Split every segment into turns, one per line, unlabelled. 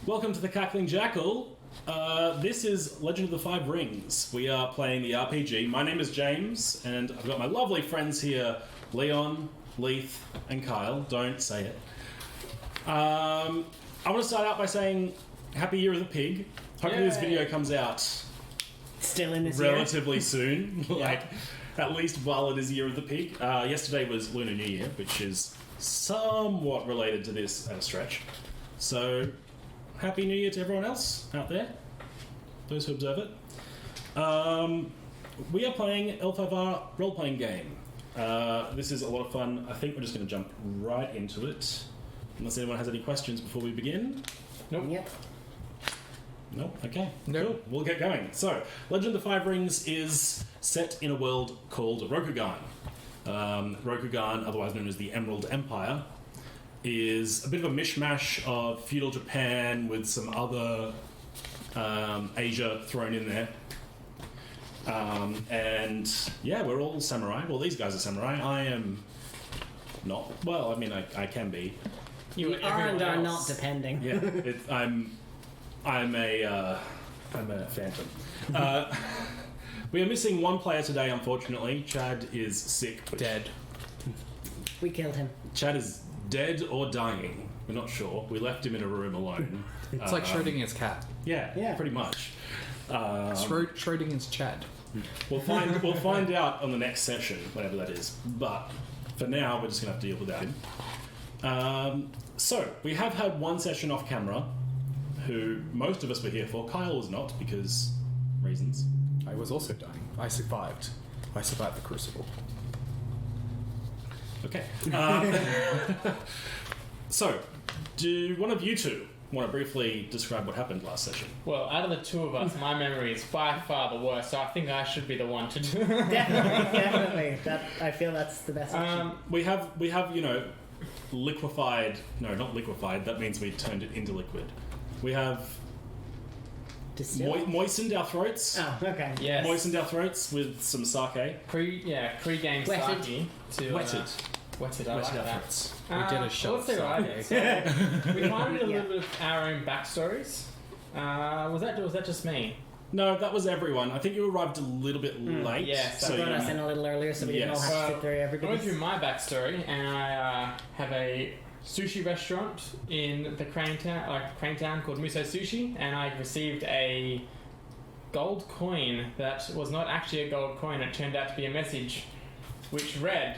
Welcome to the Cackling Jackal. This is Legend of the Five Rings. We are playing the RPG. My name is James, and I've got my lovely friends here, Leon, Leith, and Kyle. Don't say it. I want to start out by saying Happy Year of the Pig. Hopefully this video comes out
still in this
relatively soon. Like, at least while it is Year of the Pig. Yesterday was Lunar New Year, which is somewhat related to this at a stretch. So, Happy New Year to everyone else out there, those who observe it. We are playing L5R role-playing game. This is a lot of fun. I think we're just going to jump right into it. Unless anyone has any questions before we begin.
Nope. Yep.
Nope. Okay.
Nope.
Cool. We'll get going. So, Legend of the Five Rings is set in a world called Rokugan. Rokugan, otherwise known as the Emerald Empire, is a bit of a mishmash of feudal Japan with some other Asia thrown in there. And yeah, we're all samurai. Well, these guys are samurai. I am not. Well, I mean, I can be.
You are and are not, depending.
Yeah, I'm a phantom. We are missing one player today, unfortunately. Chad is sick.
Dead.
We killed him.
Chad is dead or dying. We're not sure. We left him in a room alone.
It's like Schrodinger's cat.
Yeah, pretty much.
Schrodinger's Chad.
We'll find out on the next session, whatever that is. But for now, we're just going to have to deal without him. So, we have had one session off camera, who most of us were here for. Kyle was not, because reasons.
I was also dying. I survived. I survived the Crucible.
Okay. So, do one of you two want to briefly describe what happened last session?
Well, out of the two of us, my memory is by far the worst, so I think I should be the one to do.
Definitely. I feel that's the best option.
We have, liquefied... No, not liquefied. That means we turned it into liquid. We have moistened our throats.
Oh, okay.
Yes.
Moistened our throats with some sake.
Pre-game
Wetted.
sake to...
Wetted.
Wetted, I like
Wetted our
that.
throats.
We did a shot.
Let's see what I did. So, we kind of did a little bit of our own backstories. Was that just me?
No, that was everyone. I think you arrived a little bit late.
Yes,
so
I brought us in a little earlier, so we didn't all have to sit through
I
everybody.
went through my backstory, and I have a sushi restaurant in the Crane Town called Muso Sushi, and I received a gold coin that was not actually a gold coin. It turned out to be a message which read,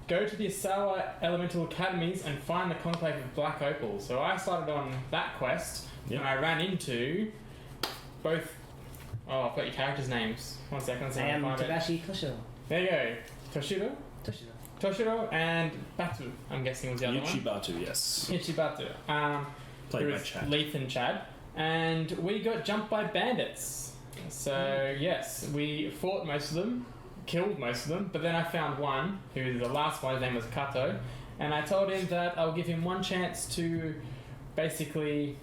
"Go to the Asawa Elemental Academies and find the Conclave of Black Opal." So I started on that quest, and I ran into both... Oh, I've got your characters' names. One second.
I am Togashi Toshiro.
There you go. Toshiro?
Toshiro.
Toshiro and Batu, I'm guessing was the other one.
Batu, yes.
Batu.
Played by Chad.
Leith and Chad. And we got jumped by bandits. So, yes, we fought most of them, killed most of them, but then I found one, who the last one, his name was Kato, and I told him that I'll give him one chance to basically...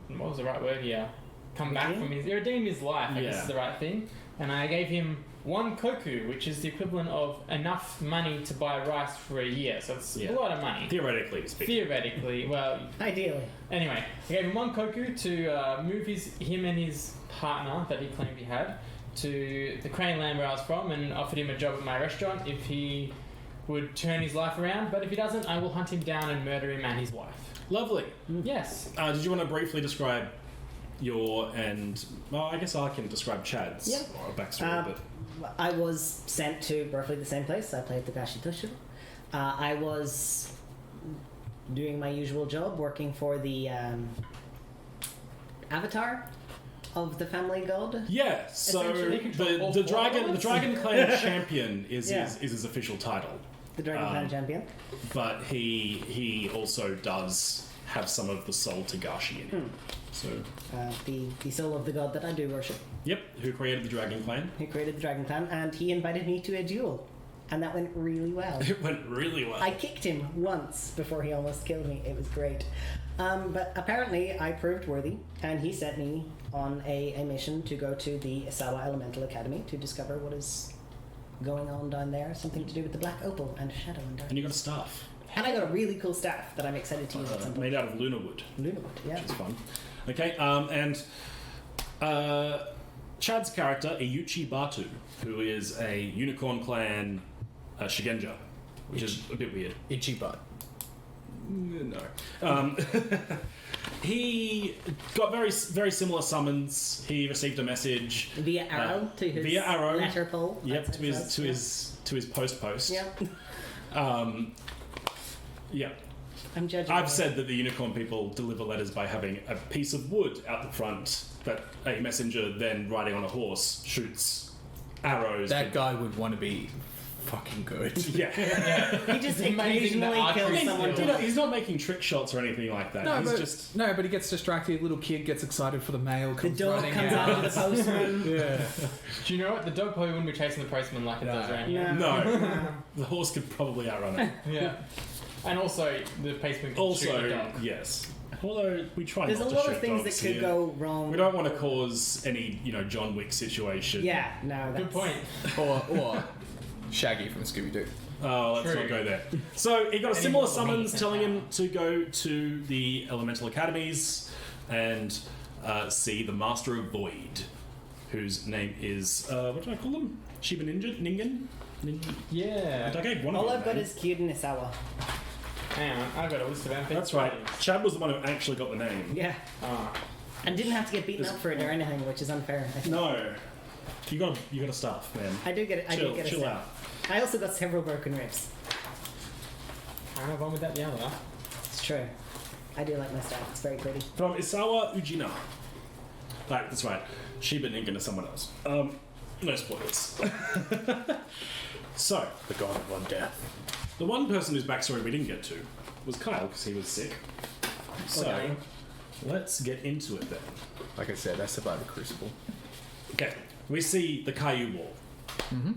What was the right word here? Redeem his life, I guess is the right thing. And I gave him one koku, which is the equivalent of enough money to buy rice for a year. So it's a lot of money.
Theoretically speaking.
Theoretically, well...
Ideally.
Anyway, I gave him one koku to move him and his partner that he claimed he had to the Crane land where I was from, and offered him a job at my restaurant if he would turn his life around. But if he doesn't, I will hunt him down and murder him and his wife.
Lovely.
Yes.
Did you want to briefly describe I guess I can describe Chad's backstory a bit.
I was sent to roughly the same place. I played Togashi Toshiro. I was doing my usual job, working for the avatar of the family god.
Yeah, so the Dragon Clan champion is his official title.
The Dragon Clan champion.
But he also does have some of the soul Togashi in him. So
the soul of the god that I do worship.
Yep, who created the Dragon Clan.
He created the Dragon Clan, and he invited me to a duel. And that went really well.
It went really well.
I kicked him once before he almost killed me. It was great. But apparently I proved worthy, and he sent me on a mission to go to the Asawa Elemental Academy to discover what is going on down there. Something to do with the Black Opal and Shadow and Darkness.
And you got a staff.
And I got a really cool staff that I'm excited to use at some point.
Made out of lunar wood,
Lunar wood, yeah.
which is fun. Okay, and Chad's character, Iyuchi Batu, who is a Unicorn Clan Shigenja, which is a bit weird.
Itchy butt.
No. He got very similar summons. He received a message
Via arrow to his
via arrow.
letter pole.
Yep,
That's
to
what it
his
says,
to his post.
Yeah.
Yeah.
I'm judging.
I've said that the unicorn people deliver letters by having a piece of wood out the front that a messenger then riding on a horse shoots arrows.
That guy would want to be fucking good.
Yeah.
He just
It's amazing
occasionally
that
kills
archery
someone.
skill.
He's not making trick shots or anything like that.
No,
He's
but,
just
but he gets distracted. Little kid gets excited for the mail.
The
Comes
dog
running
comes
out.
out of the postman.
Yeah.
Do you know what? The dog probably wouldn't be chasing the postman like it does around here.
no. The horse could probably outrun it.
Yeah. And also, the postman can shoot the
Also,
dog.
yes. Although we try
There's
not
a
to
lot
shoot
of things that
dogs
could
here.
go wrong.
We don't want to cause any, John Wick situation.
Yeah, no, that's...
Good point.
Or Shaggy from Scooby Doo.
Oh, let's
True.
not go there. So he got a
Any
similar
more
summons
meat
telling
than
him to go to the elemental academies and see the Master of Void, whose name is what did I call him? Shiba Ningen?
Yeah.
I gave one
All
of them
I've got
name.
is Kyuden Isawa.
Hang on, I've got a list of NPCs.
That's right. Chad was the one who actually got the name.
Yeah.
Ah.
And didn't have to get beaten up for it or anything, which is unfair. I think.
No, you got to stuff, man.
I do get it. I do get a
Chill
set.
out.
I also got several broken ribs.
Can't have one without the other.
It's true. I do like my staff. It's very pretty.
From Isawa Ujina. Right, that's right. Shiba Ningen is someone else. No spoilers. So,
The god of one death.
the one person whose backstory we didn't get to was Kyle because he was sick. So,
dying.
let's get into it then.
Like I said, I survived the crucible.
Okay, we see the Caillou Wall.
Mm-hmm.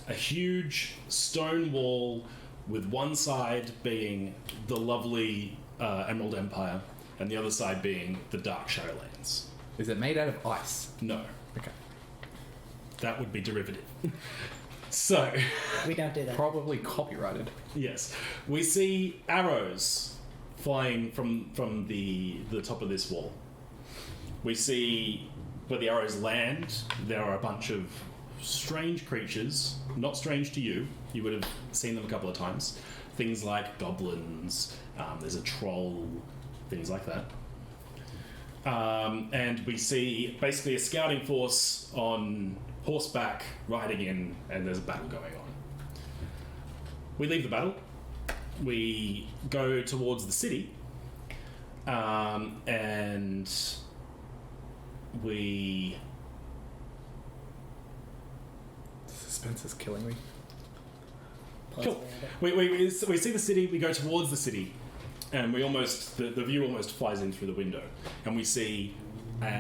A huge stone wall with one side being the lovely Emerald Empire and the other side being the Dark Shadowlands.
Is it made out of ice?
No,
Okay.
that would be derivative. So,
We don't do that.
Probably copyrighted.
yes, we see arrows flying from the top of this wall. We see where the arrows land, there are a bunch of strange creatures, not strange to you, you would have seen them a couple of times. Things like goblins, there's a troll, things like that. And we see basically a scouting force on horseback riding in, and there's a battle going on. We leave the battle, we go towards the city, and we...
Suspense is killing me.
Cool. We see the city, we go towards the city, and we almost, the view almost flies in through the window, and we see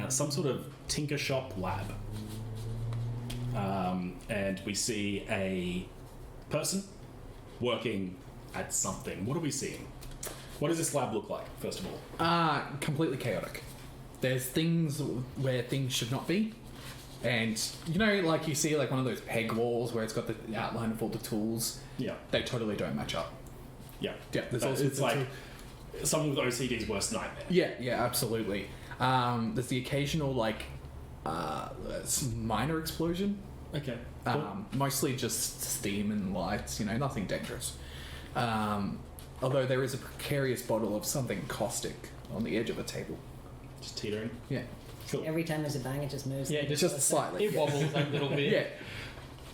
some sort of tinker shop lab. And we see a person working at something. What are we seeing? What does this lab look like, first of all?
Completely chaotic. There's things where things should not be. And, like you see like one of those peg walls where it's got the outline of all the tools.
Yeah.
They totally don't match up.
Yeah.
Yeah, there's
But
also-
it's like someone with OCD's worst nightmare.
Yeah, absolutely. There's the occasional, minor explosion.
Okay. Cool.
Mostly just steam and lights, nothing dangerous. Although there is a precarious bottle of something caustic on the edge of a table.
Just teetering.
Yeah.
Cool.
Every time there's a bang, it just moves.
Yeah,
Just slightly.
It wobbles a little bit.
Yeah.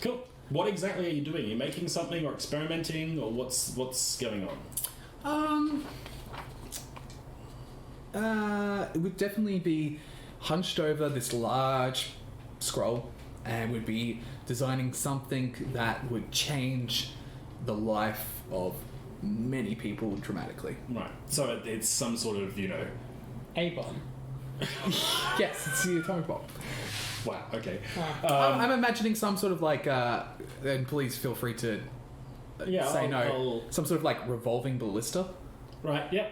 Cool. What exactly are you doing? Are you making something or experimenting, or what's going on?
It would definitely be hunched over this large scroll and would be designing something that would change the life of many people dramatically.
Right. So it's some sort of,
A-bomb.
Yes, it's the atomic bomb.
wow. Okay.
I'm imagining some sort of and please feel free to
Yeah,
say no,
I'll-
some sort of revolving ballista.
Right, yeah,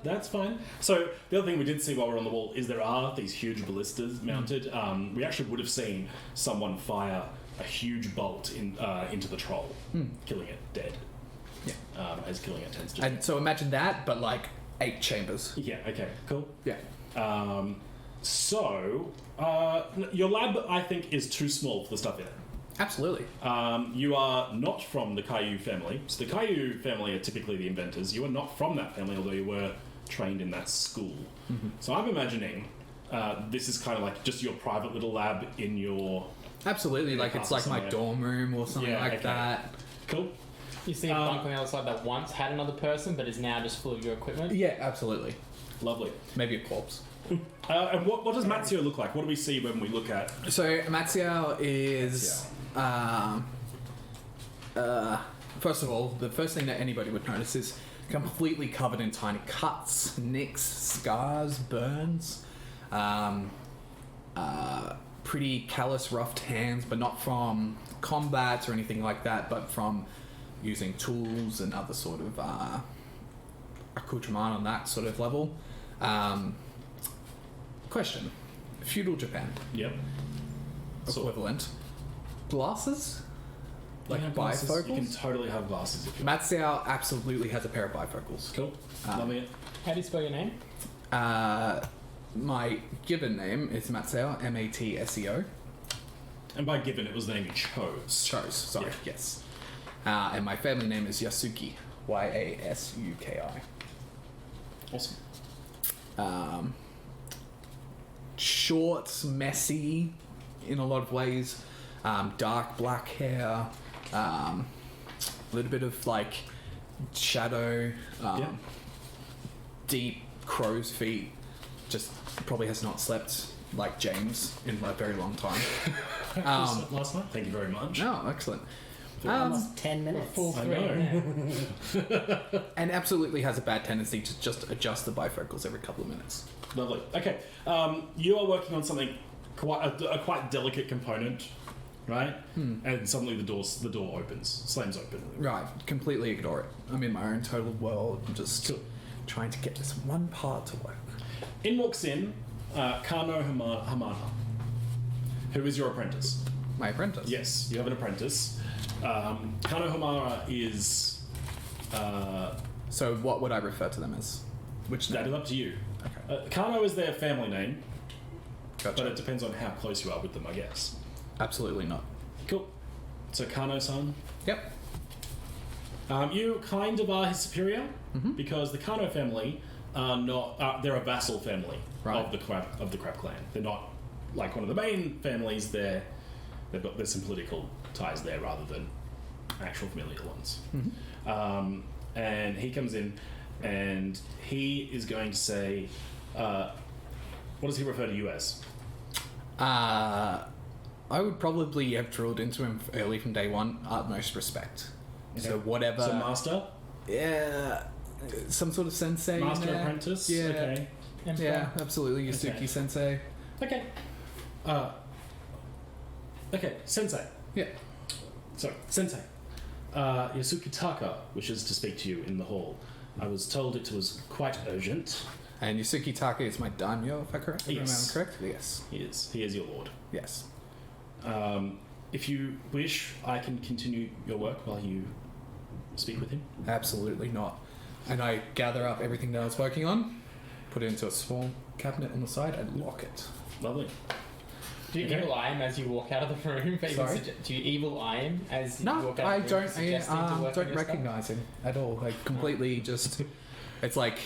that's fine. So the other thing we did see while we're on the wall is there are these huge ballistas mounted. We actually would have seen someone fire a huge bolt into the troll, killing it dead. as killing it tends to do.
And so imagine that, but like 8 chambers.
Yeah, okay, cool.
Yeah.
Your lab, I think, is too small for the stuff in it.
Absolutely.
You are not from the Caillou family. So the Caillou family are typically the inventors. You are not from that family, although you were trained in that school. So I'm imagining this is kind of like just your private little lab in your...
Absolutely, like it's like my dorm room or something that.
Cool.
You see a bunk on the other side that once had another person, but is now just full of your equipment.
Yeah, absolutely.
Lovely.
Maybe a corpse.
And what does Matseo look like? What do we see when we look at...
So Matseo is... first of all, the first thing that anybody would notice is completely covered in tiny cuts, nicks, scars, burns. Pretty callous, roughed hands, but not from combat or anything like that, but from using tools and other sort of accoutrement on that sort of level. Question. Feudal Japan.
Yep.
Equivalent. Glasses?
You can have glasses.
Bifocals?
You can totally have glasses if you
Matseo absolutely has a pair of bifocals.
Cool. Loving it.
How do you spell your name?
My given name is Matseo, Matseo.
And by given, it was the name you chose.
Sorry,
Yeah.
yes. And my family name is Yasuki, Yasuki.
Awesome.
Short, messy in a lot of ways. Dark black hair. A little bit of like shadow. Deep crow's feet. Just probably has not slept like James in a very long time.
Last night. Thank you very much.
No, excellent.
Almost 10 minutes.
Full
I
3.
know.
Yeah.
And absolutely has a bad tendency to just adjust the bifocals every couple of minutes.
Lovely. Okay. You are working on something a quite delicate component, right? And suddenly the door slams open.
Right, completely ignore it. I'm in my own total world. I'm just trying to get this one part to work.
In walks in Kano Hamana, who is your apprentice.
My apprentice?
Yes, you have an apprentice. Kano Hamara is...
So what would I refer to them as? Which
that
name?
is up to you.
Okay.
Kano is their family name,
Gotcha.
but it depends on how close you are with them, I guess.
Absolutely not.
Cool. So Kano-san.
Yep.
You kind of are his superior, because the Kano family are not... they're a vassal family
Right.
of the Crab clan. They're not like one of the main families. There's some political ties there rather than actual familial ones. And he comes in and he is going to say, what does he refer to you as?
I would probably have drilled into him early from day one, utmost respect.
Okay.
So whatever...
So master?
Yeah, some sort of sensei. in
Master
there.
apprentice?
Yeah.
Okay.
Yeah, absolutely. Yasuki
Okay.
sensei.
Okay. Okay, sensei.
Yeah.
So, sensei. Yasuki Taka wishes to speak to you in the hall. I was told it was quite urgent.
And Yasuki Taka is my daimyo, if I correct? If
Yes.
I'm correct? Yes.
He is your lord.
Yes.
If you wish, I can continue your work while you speak with him.
Absolutely not. And I gather up everything that I was working on, put it into a small cabinet on the side, and lock it.
Lovely.
Do you
Okay.
evil eye him as you walk out of the room?
Sorry?
Do you evil eye him as you
No,
walk out
I
of the room?
don't.
suggesting to work on
Don't
your stuff?
recognize him at all. Like completely, just. It's like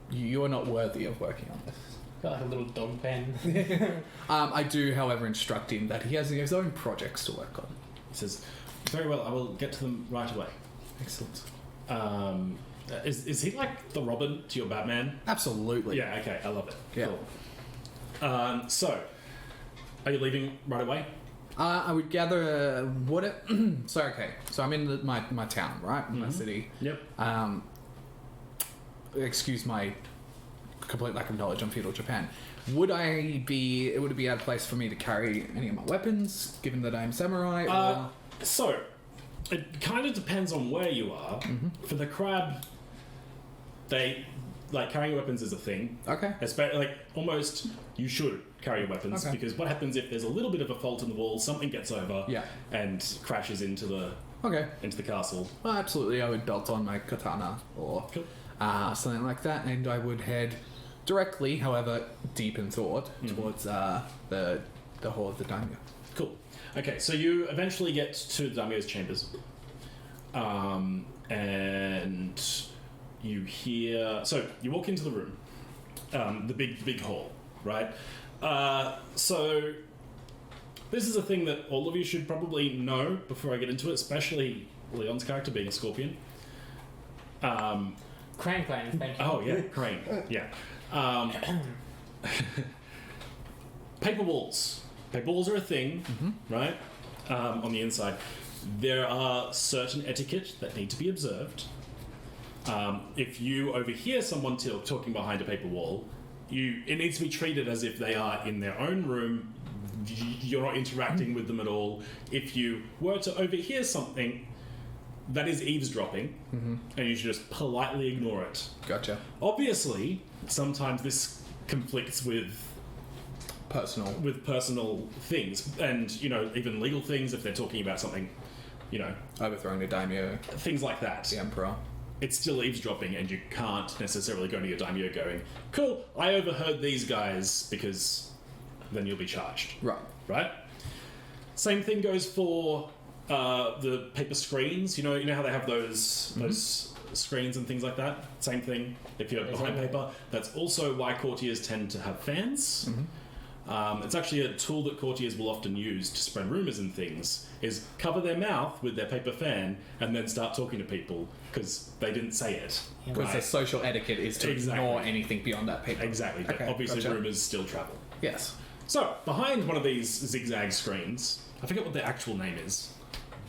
you're not worthy of working on this.
Got like a little dog pen.
I do, however, instruct him that he has his own projects to work on.
He says, very well, I will get to them right away.
Excellent.
Is he like the Robin to your Batman?
Absolutely.
Yeah, okay, I love it.
Yeah.
Cool. So, are you leaving right away?
I would gather what it. So okay. So I'm in my town, right? My city.
Yep.
Excuse my complete lack of knowledge on feudal Japan. Would it be out of place for me to carry any of my weapons, given that I'm samurai? Or...
So, it kind of depends on where you are. For the crab, they like carrying weapons is a thing.
Okay.
Especially, like almost you should carry your weapons
Okay.
because what happens if there's a little bit of a fault in the wall, something gets over
Yeah.
and crashes into the
Okay.
into the castle.
Well, absolutely, I would belt on my katana or
Cool.
something like that, and I would head directly, however deep in thought, towards the hall of the daimyo.
Cool. Okay, so you eventually get to the daimyo's chambers, and you hear. So you walk into the room, the big hall, right? So this is a thing that all of you should probably know before I get into it, especially Leon's character being a scorpion.
Crane Clan, thank you.
Oh yeah, crane. Yeah. Paper walls. Paper walls are a thing, right? On the inside, there are certain etiquette that need to be observed. If you overhear someone talking behind a paper wall, it needs to be treated as if they are in their own room. You're not interacting with them at all. If you were to overhear something, that is eavesdropping, and you should just politely ignore it.
Gotcha.
Obviously, sometimes this conflicts with personal things, and even legal things if they're talking about something,
Overthrowing the daimyo,
things like that.
the emperor.
It's still eavesdropping, and you can't necessarily go to your daimyo going, "Cool, I overheard these guys," because then you'll be charged. Right? Same thing goes for the paper screens. You know how they have those screens and things like that. Same thing. If you're behind paper, that's also why courtiers tend to have fans. It's actually a tool that courtiers will often use to spread rumors and things. Is cover their mouth with their paper fan and then start talking to people because they didn't say it.
Because the social etiquette is to ignore anything beyond that paper.
Exactly. But
Okay,
obviously,
gotcha.
rumors still travel.
Yes.
So, behind one of these zigzag screens, I forget what the actual name is,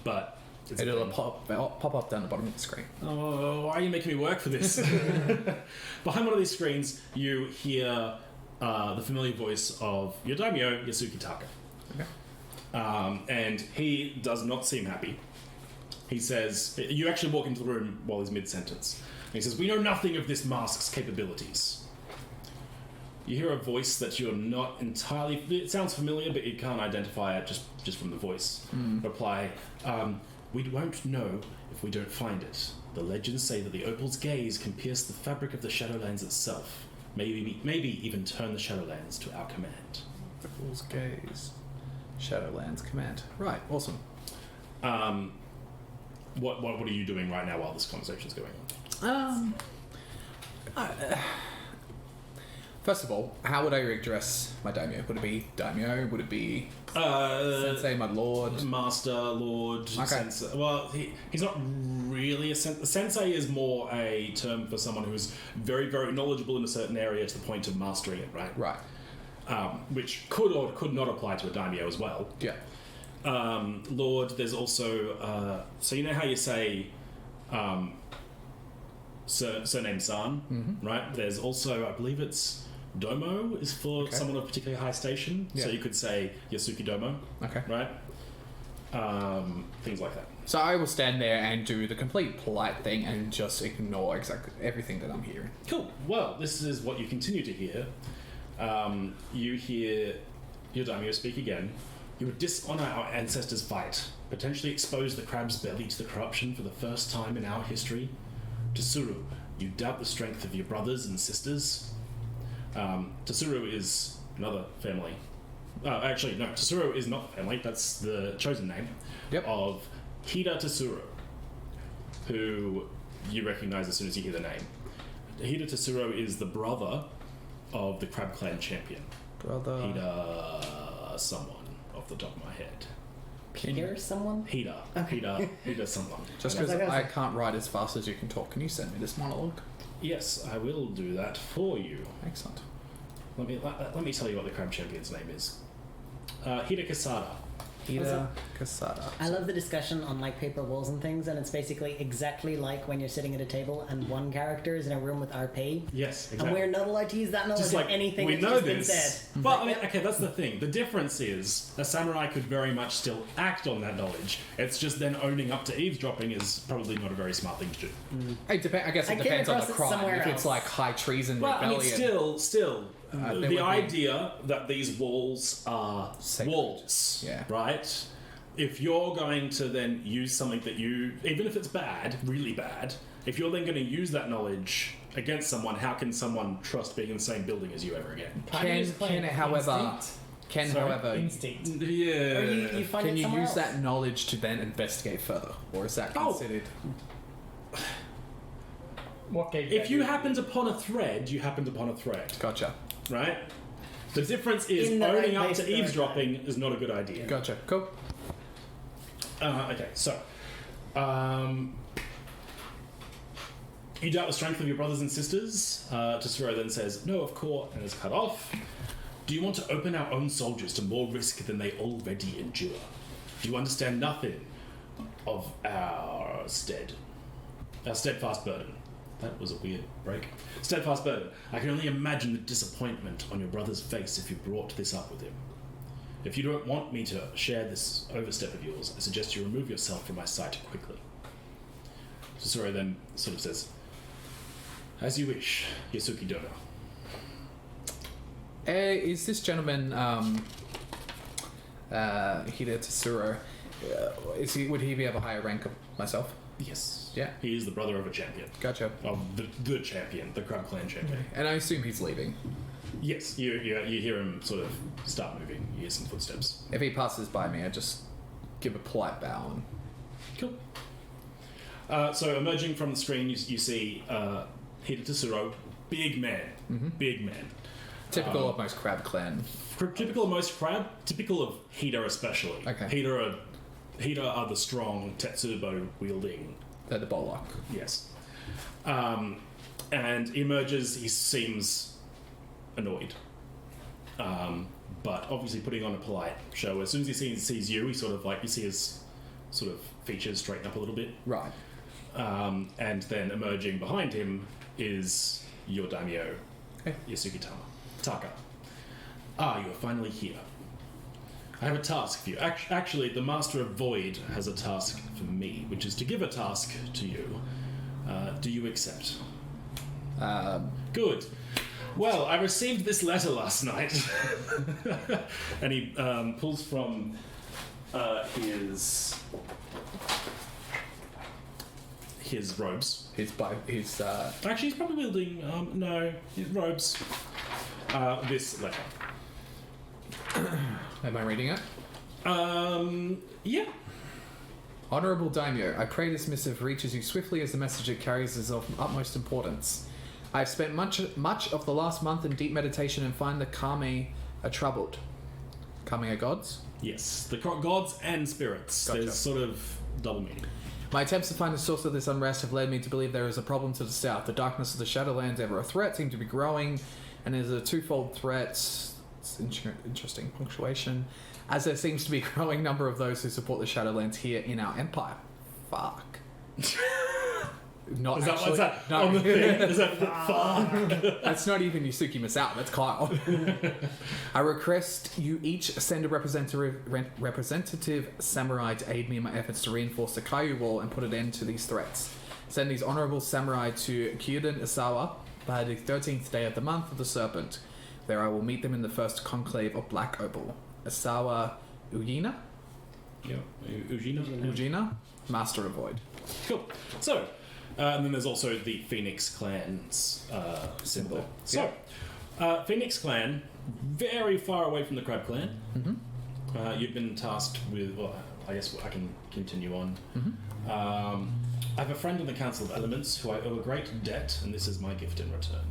but it's
It'll pop up down the bottom of the screen.
Oh, why are you making me work for this? Behind one of these screens, you hear the familiar voice of your daimyo, Yasuki Taka.
Okay.
And he does not seem happy. He says, you actually walk into the room while he's mid-sentence. And he says, "We know nothing of this mask's capabilities." You hear a voice that you're not entirely... It sounds familiar, but you can't identify it just from the voice. Reply, "We won't know if we don't find it. The legends say that the Opal's gaze can pierce the fabric of the Shadowlands itself. Maybe even turn the Shadowlands to our command."
Fool's Gaze. Shadowlands Command. Right, awesome.
What are you doing right now while this conversation's going on?
First of all, how would I address my daimyo? Would it be daimyo? Would it be sensei, my lord?
Master, lord,
Okay.
sensei. Well, he's not really a sensei. Sensei is more a term for someone who is very, very knowledgeable in a certain area to the point of mastering it, right?
Right.
Which could or could not apply to a daimyo as well.
Yeah.
Lord, there's also... so you know how you say surname San, right? There's also, I believe it's Domo is for someone of particularly high station.
Yeah.
So you could say Yasuki Domo,
Okay.
right? Things like that.
So I will stand there and do the complete polite thing and just ignore exactly everything that I'm hearing.
Cool. Well, this is what you continue to hear. You hear your daimyo speak again. "You would dishonor our ancestors' fight, potentially expose the crab's belly to the corruption for the first time in our history. Toshiro, you doubt the strength of your brothers and sisters." Toshiro is another family. Actually, no, Toshiro is not the family. That's the chosen name of Hida Toshiro, who you recognize as soon as you hear the name. Hida Toshiro is the brother of the Crab Clan champion.
Brother.
Hida someone off the top of my head.
Peter, someone?
Hida.
Okay.
Hida someone.
Just
Yes,
because
I
I
guess.
can't write as fast as you can talk, can you send me this monologue?
Yes, I will do that for you.
Excellent.
Let me tell you what the Crab champion's name is. Hida Kasada.
Hida Kasada.
I love the discussion on like paper walls and things, and it's basically exactly like when you're sitting at a table and one character is in a room with RP,
Yes,
and
exactly.
we're not allowed to use that knowledge
Just
of
like
anything
we
that's
know
just been
this.
said.
But I mean,
Yep.
okay, that's the thing. The difference is a samurai could very much still act on that knowledge. It's just then owning up to eavesdropping is probably not a very smart thing to do.
I guess
I
it
came
depends on the
across it
crime.
somewhere
If it's
else.
like high treason,
Well, I mean,
rebellion.
still,
there would
the
be-
idea that these walls are
Sacred.
walls,
Yeah.
right? if you're going to then use something that you, even if it's bad, really bad, if you're then going to use that knowledge against someone, how can someone trust being in the same building as you ever again?
Instinct.
Yeah.
Or you find
Can
it
you
somewhere
use
else.
that knowledge to then investigate further, or is that
Oh.
considered?
What gave
If
that
you
you-
happened upon a thread, you happened upon a thread,
Gotcha.
right? The difference is
In the
owning
right
up
place
to
at the right
eavesdropping is not a good idea.
Gotcha. Cool.
Okay, so you doubt the strength of your brothers and sisters. Toshiro then says, "No, of course," and is cut off. Do you want to open our own soldiers to more risk than they already endure? Do you understand nothing of our steadfast burden? That was a weird break. Steadfast burden. I can only imagine the disappointment on your brother's face if you brought this up with him. If you don't want me to share this overstep of yours, I suggest you remove yourself from my sight quickly. Toshiro then sort of says, "As you wish, Yasuki Dono."
Is this gentleman, Hida Toshiro, would he be of a higher rank of myself?
Yes.
Yeah.
He is the brother of a champion.
Gotcha.
Of the champion, the Crab Clan champion.
And I assume he's leaving.
Yes, you hear him sort of start moving. You hear some footsteps.
If he passes by me, I just give a polite bow and
Cool. So emerging from the screen, you see Hida Toshiro, big man. Big man.
typical of most crab clan.
Typical of most crab, typical of Hida especially.
Okay.
Hida are the strong Tetsubo wielding.
They're the Bollock.
Yes. And he emerges, he seems annoyed. But obviously putting on a polite show. As soon as he sees you, he sort of like, you see his sort of features straighten up a little bit.
Right.
And then emerging behind him is your daimyo,
Okay.
Yasuki Taka. Ah, you are finally here. I have a task for you. Actually, the Master of Void has a task for me, which is to give a task to you. Do you accept? Good. Well, I received this letter last night. And he pulls from his robes.
His
Actually, he's probably wielding, his robes. This letter.
am I reading it?
Yeah.
Honorable Daimyo, I pray this missive reaches you swiftly as the message it carries is of utmost importance. I have spent much of the last month in deep meditation and find the Kami are troubled. Kami are gods?
Yes. The gods and spirits.
Gotcha.
There's sort of double meaning.
My attempts to find the source of this unrest have led me to believe there is a problem to the south. The darkness of the Shadowlands, ever a threat, seem to be growing, and it is a twofold threat. It's interesting punctuation. As there seems to be a growing number of those who support the Shadowlands here in our empire. Fuck. Not
Is that,
actually.
what's that
No.
on the thing? Is that fuck?
That's not even Yusuke Masao, that's Kyle. I request you each send a representative samurai to aid me in my efforts to reinforce the Kaiju Wall and put an end to these threats. Send these honorable samurai to Kyuden Isawa by the 13th day of the month of the Serpent. There I will meet them in the first conclave of Black Opal. Isawa Ugina?
Yeah. Ujina.
Ugina? Master of Void.
Cool. So, and then there's also the Phoenix Clan's symbol. So, Phoenix Clan, very far away from the Crab Clan.
Mm-hmm.
You've been tasked with, well, I guess I can continue on.
Mm-hmm.
I have a friend in the Council of Elements who I owe a great debt, and this is my gift in return.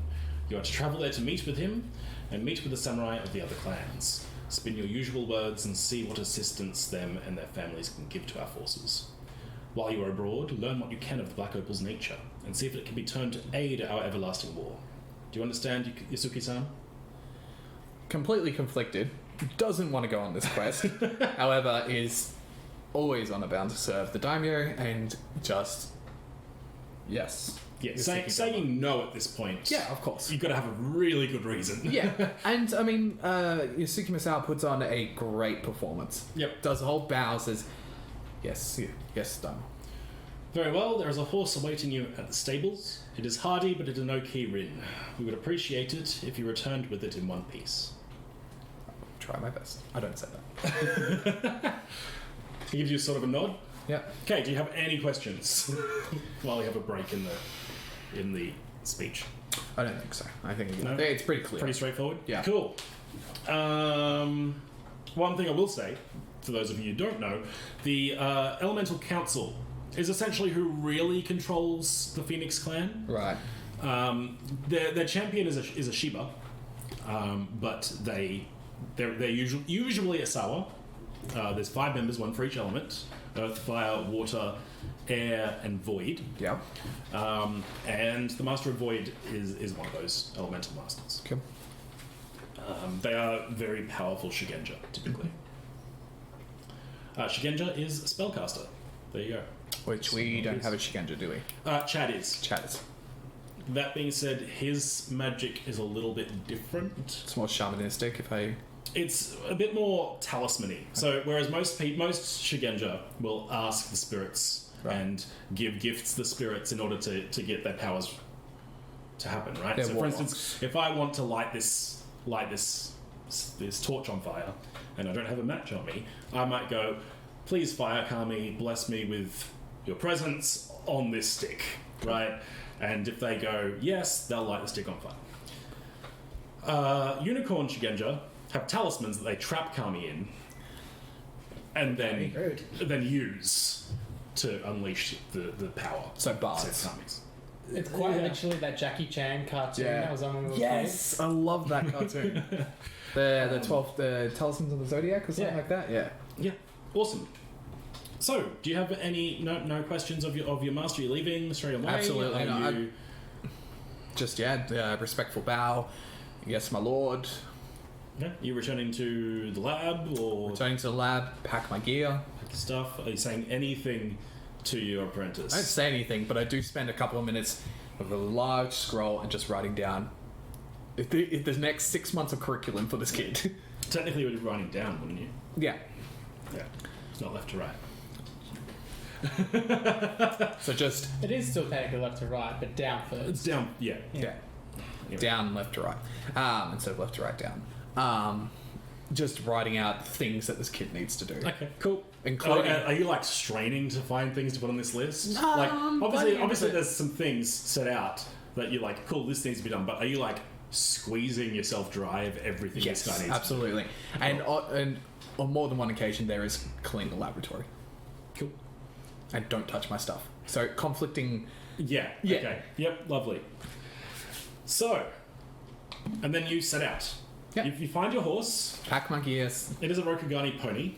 You are to travel there to meet with him, and meet with the samurai of the other clans. Spin your usual words and see what assistance them and their families can give to our forces. While you are abroad, learn what you can of the Black Opal's nature, and see if it can be turned to aid our everlasting war. Do you understand, Yasuki-san?
Completely conflicted. Doesn't want to go on this quest. However, is always on a bound to serve the daimyo and just... Yes.
Yeah,
Yasuki-sama.
saying no at this point.
Yeah, of course.
You've got to have a really good reason.
Yeah, and I mean, Yasuki Masao puts on a great performance.
Yep.
Does the whole bow, says, yes, done.
Very well, there is a horse awaiting you at the stables. It is hardy, but it is no key rin. We would appreciate it if you returned with it in one piece.
Try my best. I don't say that.
He gives you sort of a nod.
Yeah.
Okay, do you have any questions while we have a break in the speech?
I don't think so. I think
No?
it's pretty clear.
Pretty straightforward?
Yeah.
Cool. One thing I will say, for those of you who don't know, the Elemental Council is essentially who really controls the Phoenix Clan.
Right.
Their champion is a Shiba, but they're usually a Sawa. There's 5 members, 1 for each element: Earth, Fire, Water, Air, and Void.
Yeah.
And the Master of Void is one of those elemental masters.
Cool.
They are very powerful Shigenja, typically. Shigenja is a spellcaster. There you go.
Which we don't have a Shigenja, do we?
Chad is.
Chat is.
That being said, his magic is a little bit different.
It's more shamanistic if I...
It's a bit more talisman-y. So whereas most Shigenja will ask the spirits and give gifts to the spirits in order to get their powers to happen, right?
They're
so for
warlocks.
instance, if I want to light this torch on fire and I don't have a match on me, I might go, please fire Kami, bless me with your presence on this stick, right? And if they go yes, they'll light the stick on fire. Unicorn Shigenja have talismans that they trap Kami in and then use to unleash the power.
So
of
bards.
Kami's.
It's quite literally that Jackie Chan cartoon that was on when we were
Yes! I love that cartoon. the 12 Talismans of the Zodiac or something like that? Yeah.
Yeah, awesome. So, do you have any no questions of your master? You're leaving straight away?
Absolutely
Are
not.
you...
Just, respectful bow. Yes, my lord.
Okay. You returning to the lab or
Returning to the lab, pack my gear.
stuff? Are you saying anything to your apprentice?
I don't say anything, but I do spend a couple of minutes with a large scroll and just writing down the next 6 months of curriculum for this kid.
Technically, you would be writing down, wouldn't you?
Yeah.
Yeah. It's not left to right.
So just
It is still technically left to right, but down first.
It's down. Yeah.
yeah.
Anyway.
Down, left to right. Instead of left to right, down. Just writing out things that this kid needs to do.
Okay. Cool.
Including-
Are you like straining to find things to put on this list? Like
buddy,
obviously, there's some things set out that you're like, cool, this needs to be done. But are you like squeezing yourself dry of everything
Yes,
this guy needs?
absolutely. And on more than one occasion, there is clean the laboratory.
Cool.
And don't touch my stuff. So conflicting.
Yeah.
Yeah.
Okay. Yep. Lovely. So, and then you set out.
Yeah.
You find your horse.
Pack my gears.
It is a Rokugani pony.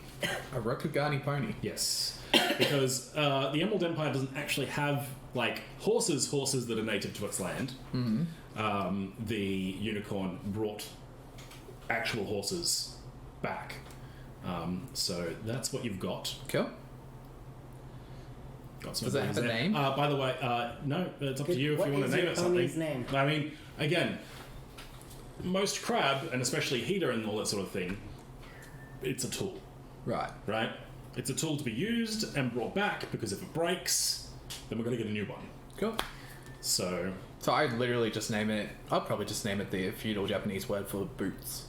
A Rokugani pony.
Yes. Because the Emerald Empire doesn't actually have like horses that are native to its land. Mm-hmm. The unicorn brought actual horses back. So that's what you've got.
Cool.
Got some
Does it have a
there.
name?
By the way, no, it's up to you if
What
you want
is
to name
your
it something.
pony's name?
I mean, again, most crab, and especially heater and all that sort of thing, it's a tool,
Right.
right? It's a tool to be used and brought back because if it breaks, then we're going to get a new one.
Cool.
So,
So I'd literally just name it. I'll probably just name it the feudal Japanese word for boots.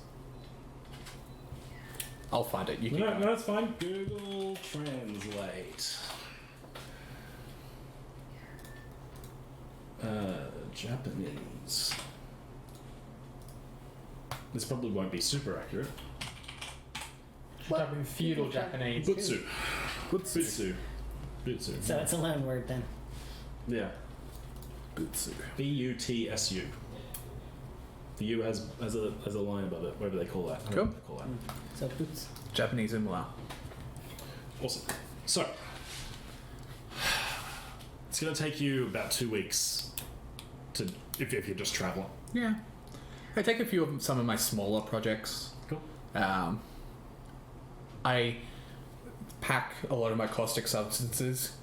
I'll find it. You can.
no, that's fine. Google Translate. Japanese. This probably won't be super accurate.
Should type in feudal Japanese.
Butsu. Butsu. Butsu.
So it's a loan word then.
Yeah.
Butsu.
Butsu. The U has a line above it, whatever they call that. I don't know
Cool.
what they call that.
So boots.
Japanese umlaut.
Awesome. So, it's going to take you about 2 weeks to if you're just traveling.
Yeah. I take a few of some of my smaller projects.
Cool.
I pack a lot of my caustic substances.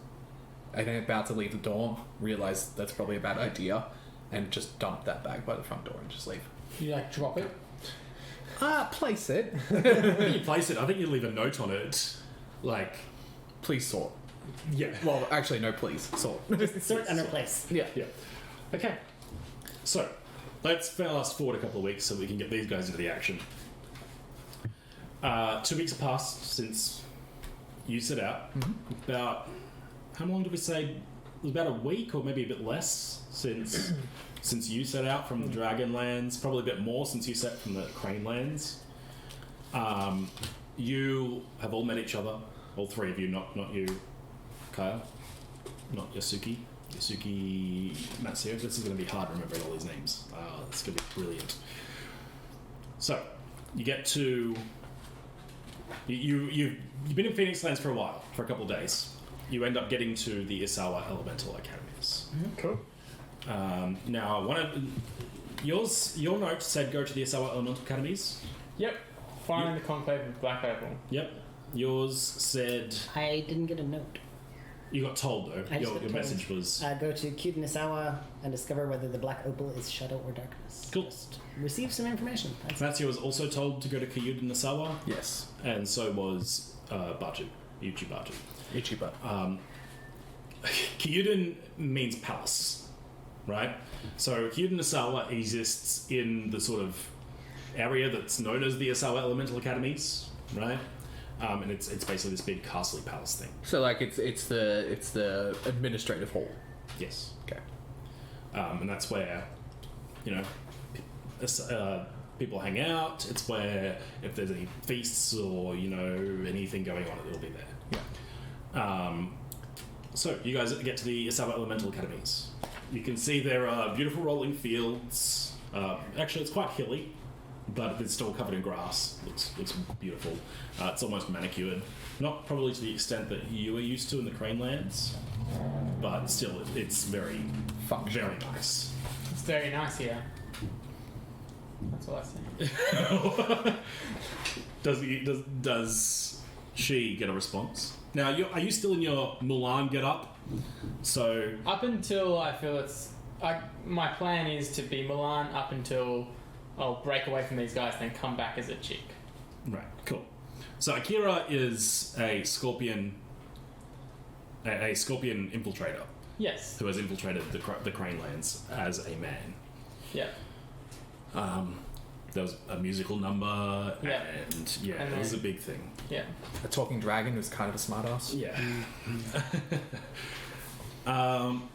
And I'm about to leave the door, realize that's probably a bad idea, and just dump that bag by the front door and just leave.
You like drop it?
Place it.
You place it. I think you leave a note on it, like
Please sort.
yeah.
Well, actually, no, please sort.
Sort and replace.
Yeah.
Yeah. Okay. So, let's fast forward a couple of weeks so we can get these guys into the action. 2 weeks have passed since you set out. About how long did we say? It was about a week or maybe a bit less since you set out from the Dragonlands. Probably a bit more since you set from the Cranelands. You have all met each other. All three of you, not you, Kyle, not Yasuki, Matseo. This is going to be hard remembering all these names. It's going to be brilliant. So, you get to... You've been in Phoenix Lands for a while, for a couple of days. You end up getting to the Isawa Elemental Academies.
Cool.
Now, your note said go to the Isawa Elemental Academies.
Yep. Find the Conclave with Black Opal.
Yep. Yours said...
I didn't get a note.
You got told, though. Your message was...
Go to Kyudinasawa and discover whether the Black Opal is shadow or darkness.
Cool.
Just receive some information. That's
Matseo was also told to go to Kyudinasawa.
Yes.
And so was Batu. Batu.
Ichiba.
Kyuden means palace, right? So Kyudinasawa exists in the sort of area that's known as the Isawa Elemental Academies, right? And it's basically this big castle palace thing.
So like it's the administrative hall.
Yes.
Okay.
And that's where, people hang out. It's where if there's any feasts or anything going on, it'll be there.
Yeah.
So you guys get to the Isawa Elemental Academies. You can see there are beautiful rolling fields. Actually, it's quite hilly, but it's still covered in grass. Looks beautiful. It's almost manicured. Not probably to the extent that you were used to in the Cranelands, but still, it's very nice.
It's very nice here. That's all I say.
Does she get a response? Now, are you still in your Mulan get-up? So...
Up until I feel my plan is to be Milan up until I'll break away from these guys and then come back as a chick.
Right, cool. So Akira is a scorpion infiltrator.
Yes.
Who has infiltrated the Cranelands as a man.
Yeah.
There was a musical number,
Yeah.
and
And
it was a
then-
big thing.
Yeah.
A talking dragon who's kind of a smartass.
Yeah.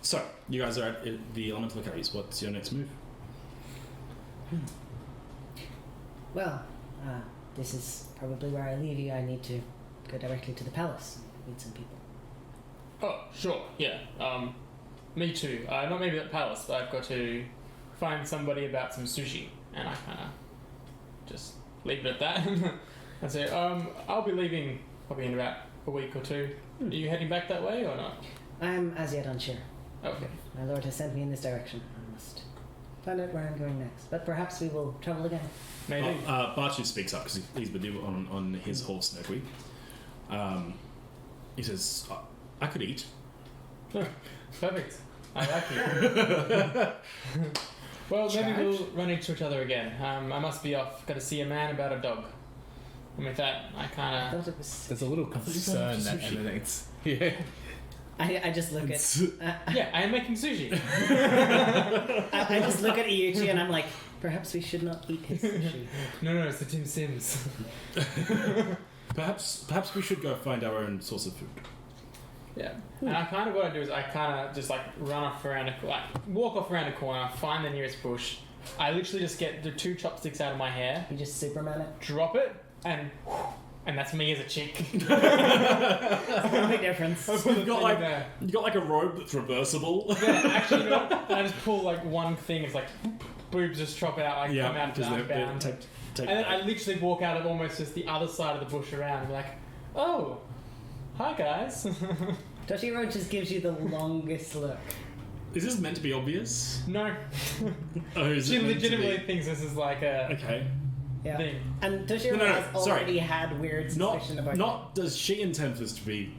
So, you guys are at the Elemental Academies. What's your next move?
Well, this is probably where I leave you. I need to go directly to the palace and meet some people.
Oh, sure. Yeah. Me too. Not maybe at the palace, but I've got to find somebody about some sushi, and I kind of just leave it at that. I say, I'll be leaving probably in about a week or two. Are you heading back that way or not?
I'm as yet unsure.
Okay.
My lord has sent me in this direction. I must find out where I'm going next. But perhaps we will travel again.
Maybe.
Batu speaks up because he's with you on his horse, Nokwi. He says, I could eat.
Perfect. I like it. Well, maybe
Charged?
we'll run into each other again. I must be off. Got to see a man about a dog. And with that, I
I
kind
thought it was.
There's a little
thought you
concern
said
that
sushi.
emanates. Yeah.
I just look at.
of... Yeah, I am making sushi.
I just look at Iuchi and I'm like, perhaps we should not eat his sushi.
No, it's the Tim Sims.
Perhaps we should go find our own source of food.
Yeah. And I kind of, what I do is I kind of just run off around walk off around a corner, find the nearest bush. I literally just get the 2 chopsticks out of my hair,
You just Superman it.
drop it, and that's me as a chick.
That's the only difference.
You've got like
there.
you got like a robe that's reversible.
Yeah, actually, you know what? I just pull one thing. It's boobs just drop out. Come out
because they're
bound.
take
And then I literally walk out of almost just the other side of the bush around and be like, oh, hi guys.
Toshiro just gives you the longest look.
Is this meant to be obvious?
No.
Oh, is
She
it meant to
legitimately
be?
thinks this is like a
Okay.
Yeah.
thing.
And Toshiro
No,
has
sorry.
already had weird suspicion about
Not does she intend for this to be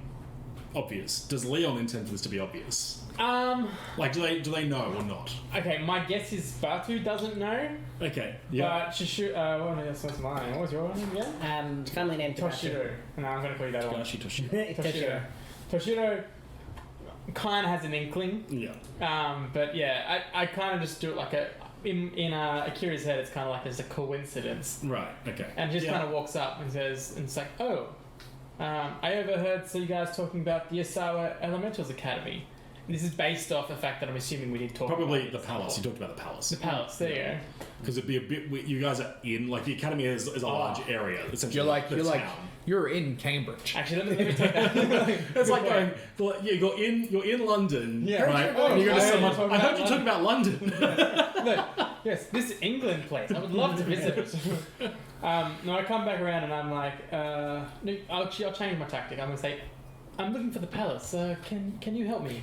obvious? Does Leon intend for this to be obvious? Like, do they know or not?
Okay, my guess is Batu doesn't know.
Okay. Yeah.
But what's mine? What was your name again?
Family name
Toshiro. No, I'm gonna call you that one.
Takashi Toshiro.
Toshiro.
Toshiro kind of has an inkling.
Yeah.
But yeah, I kind of just do it in Akira's head. It's kind of like there's a coincidence,
Right. Okay.
and just kind of walks up and says, and it's like, oh, I overheard you guys talking about the Isawa Elementals Academy. This is based off the fact that I'm assuming we did talk
Probably
about
the palace. You talked about the palace.
The palace, there you go.
Because it'd be a bit. You guys are in like the academy is a large area. Essentially,
you're in Cambridge.
Actually, let me take that.
It's like going. You're in London,
Yeah.
right?
Oh,
and you're going to
I
someone.
heard you
I
talk
heard you talk about London.
Look, yes, this England place. I would love to visit it. No, I come back around and I'm like, no, I'll change my tactic. I'm going to say, I'm looking for the palace. Can you help me?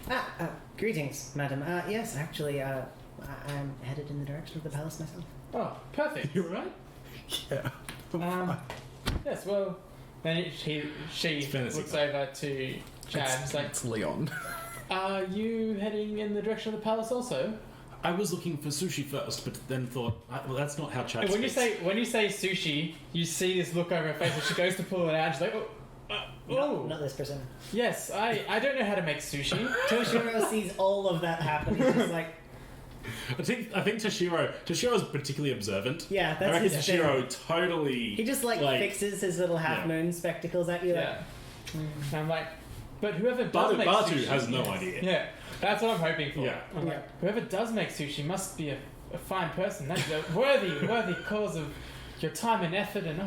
Greetings, madam. Yes, actually, I'm headed in the direction of the palace myself.
Oh, perfect.
You're right.
Yeah.
Yes, well, then she looks over to Chad and is like,
It's Leon.
are you heading in the direction of the palace also?
I was looking for sushi first, but then thought, well, that's not how Chad
And when
speaks.
you say sushi, you see this look over her face and she goes to pull it out and she's like, oh.
Not this person.
Yes, I don't know how to make sushi.
Toshiro sees all of that happen. He's just like,
I think Toshiro's particularly observant.
yeah,
I
that's
reckon
his
Toshiro
thing.
totally.
He just like fixes his little half moon spectacles at you.
Yeah. And I'm like, but whoever does
Batu,
make
Batu
sushi...
has no idea.
Yeah, that's what I'm hoping for.
Yeah.
I'm like, whoever does make sushi must be a fine person. That's a worthy cause of your time and effort and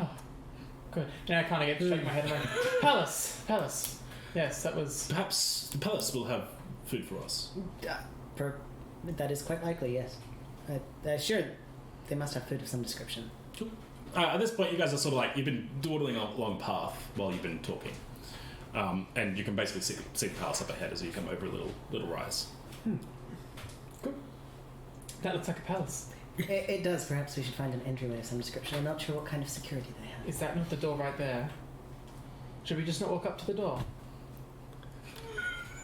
good. Now I kind of get to shake my head and like, palace. Yes, that was...
Perhaps the palace will have food for us.
That is quite likely, yes. Sure, they must have food of some description.
Cool. At this point, you guys are sort of like, you've been dawdling along a path while you've been talking. And you can basically see the palace up ahead as you come over a little rise.
Good. That looks like a palace.
It does. Perhaps we should find an entryway of some description. I'm not sure what kind of security they have.
Is that not the door right there? Should we just not walk up to the door?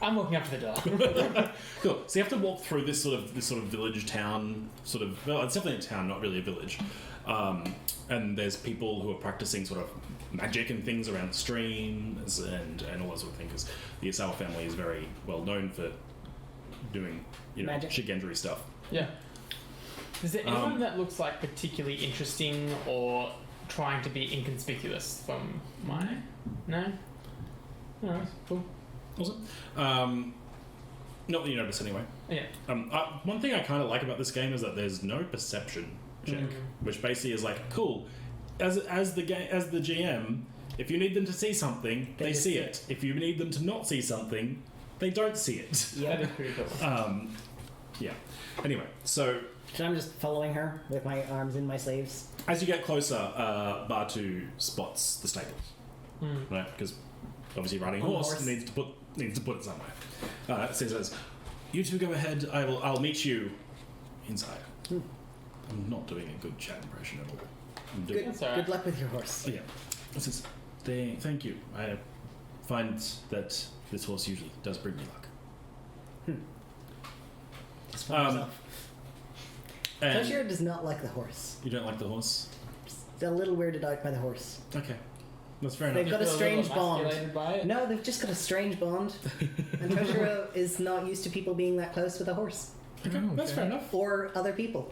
I'm walking up to the door.
Cool. So you have to walk through this sort of village town, well, it's definitely a town, not really a village. And there's people who are practicing sort of magic and things around the streams and all those sort of things. The Isawa family is very well known for doing,
Magic.
shigendery stuff.
Yeah. Is there anyone that looks like particularly interesting or trying to be inconspicuous from my... No? Alright, cool.
Awesome. Not that you notice anyway.
Yeah.
One thing I kind of like about this game is that there's no perception check, which basically is like, cool. As the GM, if you need them to see something, they see it. If you need them to not see something, they don't see it.
Yeah.
That is pretty cool.
Yeah. Anyway, so
So I'm just following her with my arms in my sleeves.
as you get closer, Batu spots the stables, right? Because obviously riding a
On the
horse
horse.
needs to put it somewhere. It says, "You two go ahead. I'll meet you inside." I'm not doing a good chat impression at all. I'm doing
Good,
That's all right.
good luck with your horse.
Oh, yeah. It says, "Thank you. I find that this horse usually does bring me luck."
Just for yourself.
And
Toshiro does not like the horse.
you don't like the horse?
He's a little weirded out by the horse.
Okay, that's fair
They've
enough.
got a
Feel
strange
little
bond.
emasculated by it?
No, they've just got a strange bond. And Toshiro is not used to people being that close with a horse.
Okay, that's fair enough.
Or other people.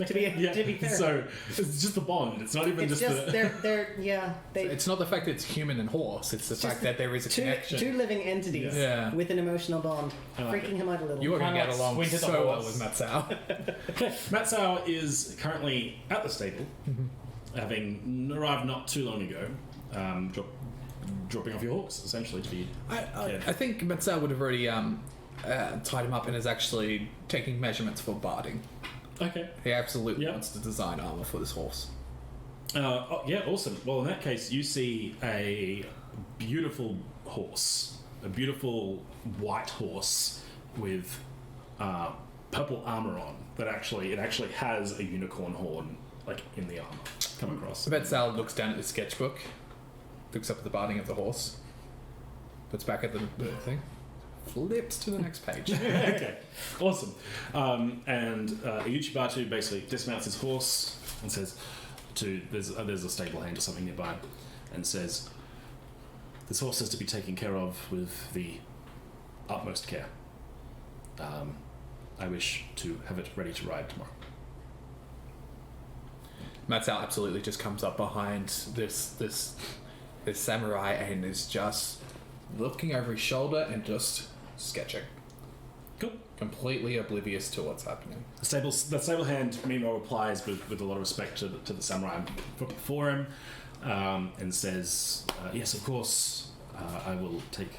To
be fair.
So it's just the bond. It's not even
It's
just
just,
the.
It's not the fact that it's human and horse, it's the fact that there is a connection.
two living entities
Yeah.
with an emotional bond.
I like
Freaking him out a little.
You are going to
Kinda
get
like
along
Squint at the
so well
horse.
with Matseo.
Okay, Matseo is currently at the stable, having arrived not too long ago, dropping off your horse, essentially, to be...
I think Matseo would have already tied him up and is actually taking measurements for barding.
Okay.
He absolutely
Yep.
wants to design armor for this horse.
Yeah, awesome. Well, in that case, you see a beautiful horse, a beautiful white horse with purple armor on. It actually has a unicorn horn, like in the armor, come across.
Matseo looks down at the sketchbook, looks up at the barding of the horse, puts back at the thing, flips to the next page.
Okay, awesome. And Batu basically dismounts his horse and says there's a stable hand or something nearby, and says, "This horse is to be taken care of with the utmost care. I wish to have it ready to ride tomorrow."
Matseo absolutely just comes up behind this this samurai and is just looking over his shoulder and just sketching.
Cool.
Completely oblivious to what's happening.
The sable hand, meanwhile, replies with a lot of respect to the samurai before him, and says, "Yes, of course, I will take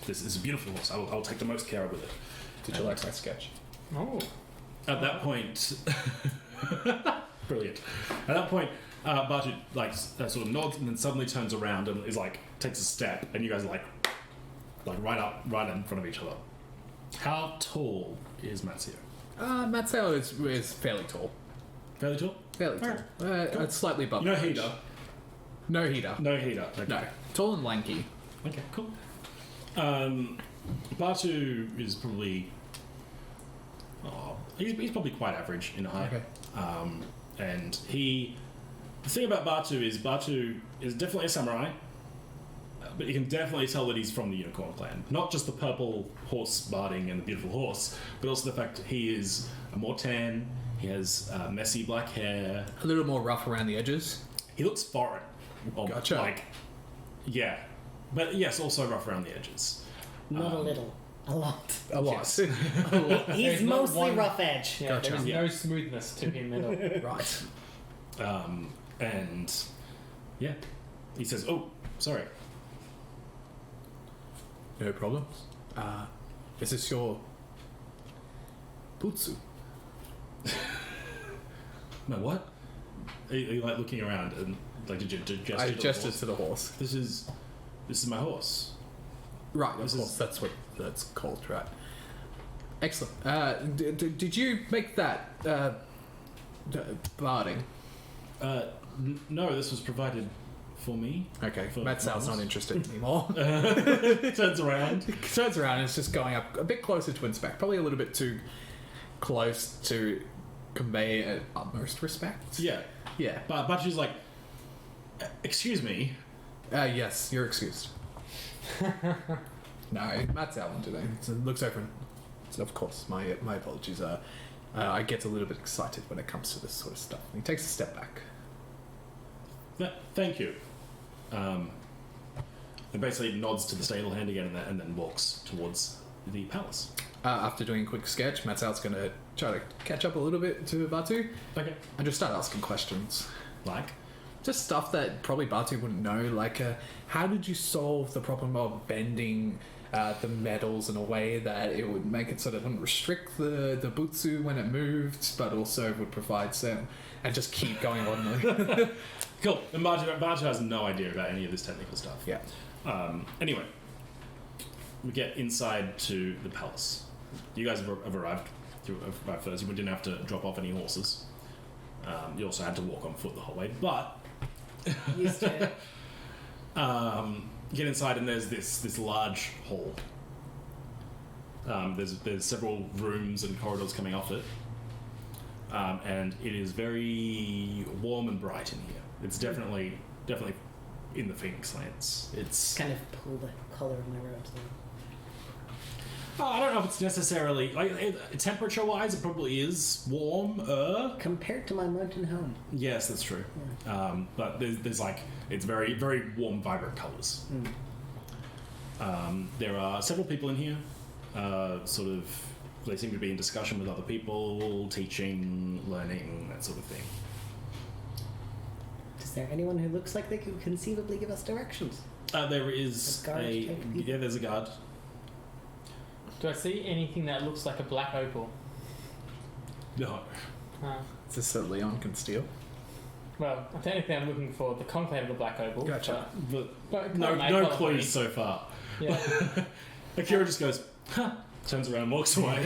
this. Is a beautiful horse. I'll take the most care of it."
Did you like my sketch?
Oh.
At that point, brilliant. At that point, Batu sort of nods and then suddenly turns around and is takes a step, and you guys are right in front of each other. How tall is Matseo?
Matseo is fairly tall.
Fairly tall?
Fairly tall.
Cool.
Slightly above.
No
average.
heater.
No heater.
No heater. Okay.
No. Tall and lanky.
Okay, cool. Batu is probably... he's probably quite average in height.
Okay.
And the thing about Batu is definitely a samurai, but you can definitely tell that he's from the Unicorn clan. Not just the purple horse barding and the beautiful horse, but also the fact that he is a more tan, he has messy black hair.
A little more rough around the edges.
He looks foreign.
Gotcha.
Yeah. But yes, also rough around the edges.
Not a little. A lot.
A lot.
Yes.
He's
There's not
mostly
one-
rough edge.
Yeah,
Gotcha.
there is
Yeah.
no smoothness to him at all.
Right.
And yeah, he says, "Oh, sorry."
No problems. Is this your butsu?
No, what? Are you looking around and did you gesture?
I
to the
gestured
horse?
to the horse.
This is my horse.
Right, of
This
course.
is-
That's what that's called, right? Excellent. Did you make that barding?
No, this was provided for me.
Okay,
For
Matseo's not
horse.
interested anymore.
Turns around.
Turns around and is just going up a bit closer to inspect. Probably a little bit too close to convey utmost respect.
Yeah,
Yeah.
but she's like, "Excuse me."
Yes, you're excused. No, Matseo won't do that. So looks over and so of course, my apologies. I get a little bit excited when it comes to this sort of stuff. And he takes a step back.
Thank you. And basically nods to the stable hand again and then walks towards the palace.
After doing a quick sketch, Matseo's going to try to catch up a little bit to Batu
Okay.
and just start asking questions.
Like?
Just stuff that probably Batu wouldn't know, like how did you solve the problem of bending the metals in a way that it would make it so that it wouldn't restrict the butsu when it moved, but also would provide some, and just keep going on.
Cool. And Batu has no idea about any of this technical stuff.
Yeah.
Anyway, we get inside to the palace. You guys have arrived first. You didn't have to drop off any horses. You also had to walk on foot the whole way, but
Used to it.
get inside and there's this large hall. There's several rooms and corridors coming off it, and it is very warm and bright in here. It's definitely in the Phoenix Lands. It's
Kind of pull the colour of my robes down.
I don't know if it's necessarily temperature-wise. It probably is warmer.
Compared to my mountain home.
Yes, that's true. But there's it's very very warm, vibrant colours. There are several people in here. They seem to be in discussion with other people, teaching, learning, that sort of thing.
Is there anyone who looks like they could conceivably give us directions?
There is
A guard type of people?
there's a guard.
Do I see anything that looks like a black opal?
No.
Is this a Leon can steal?
Well, technically I'm looking for the Conclave of the black opal.
Gotcha.
But
No,
no clues so far.
Yeah.
Akira just goes, huh, turns around and walks away.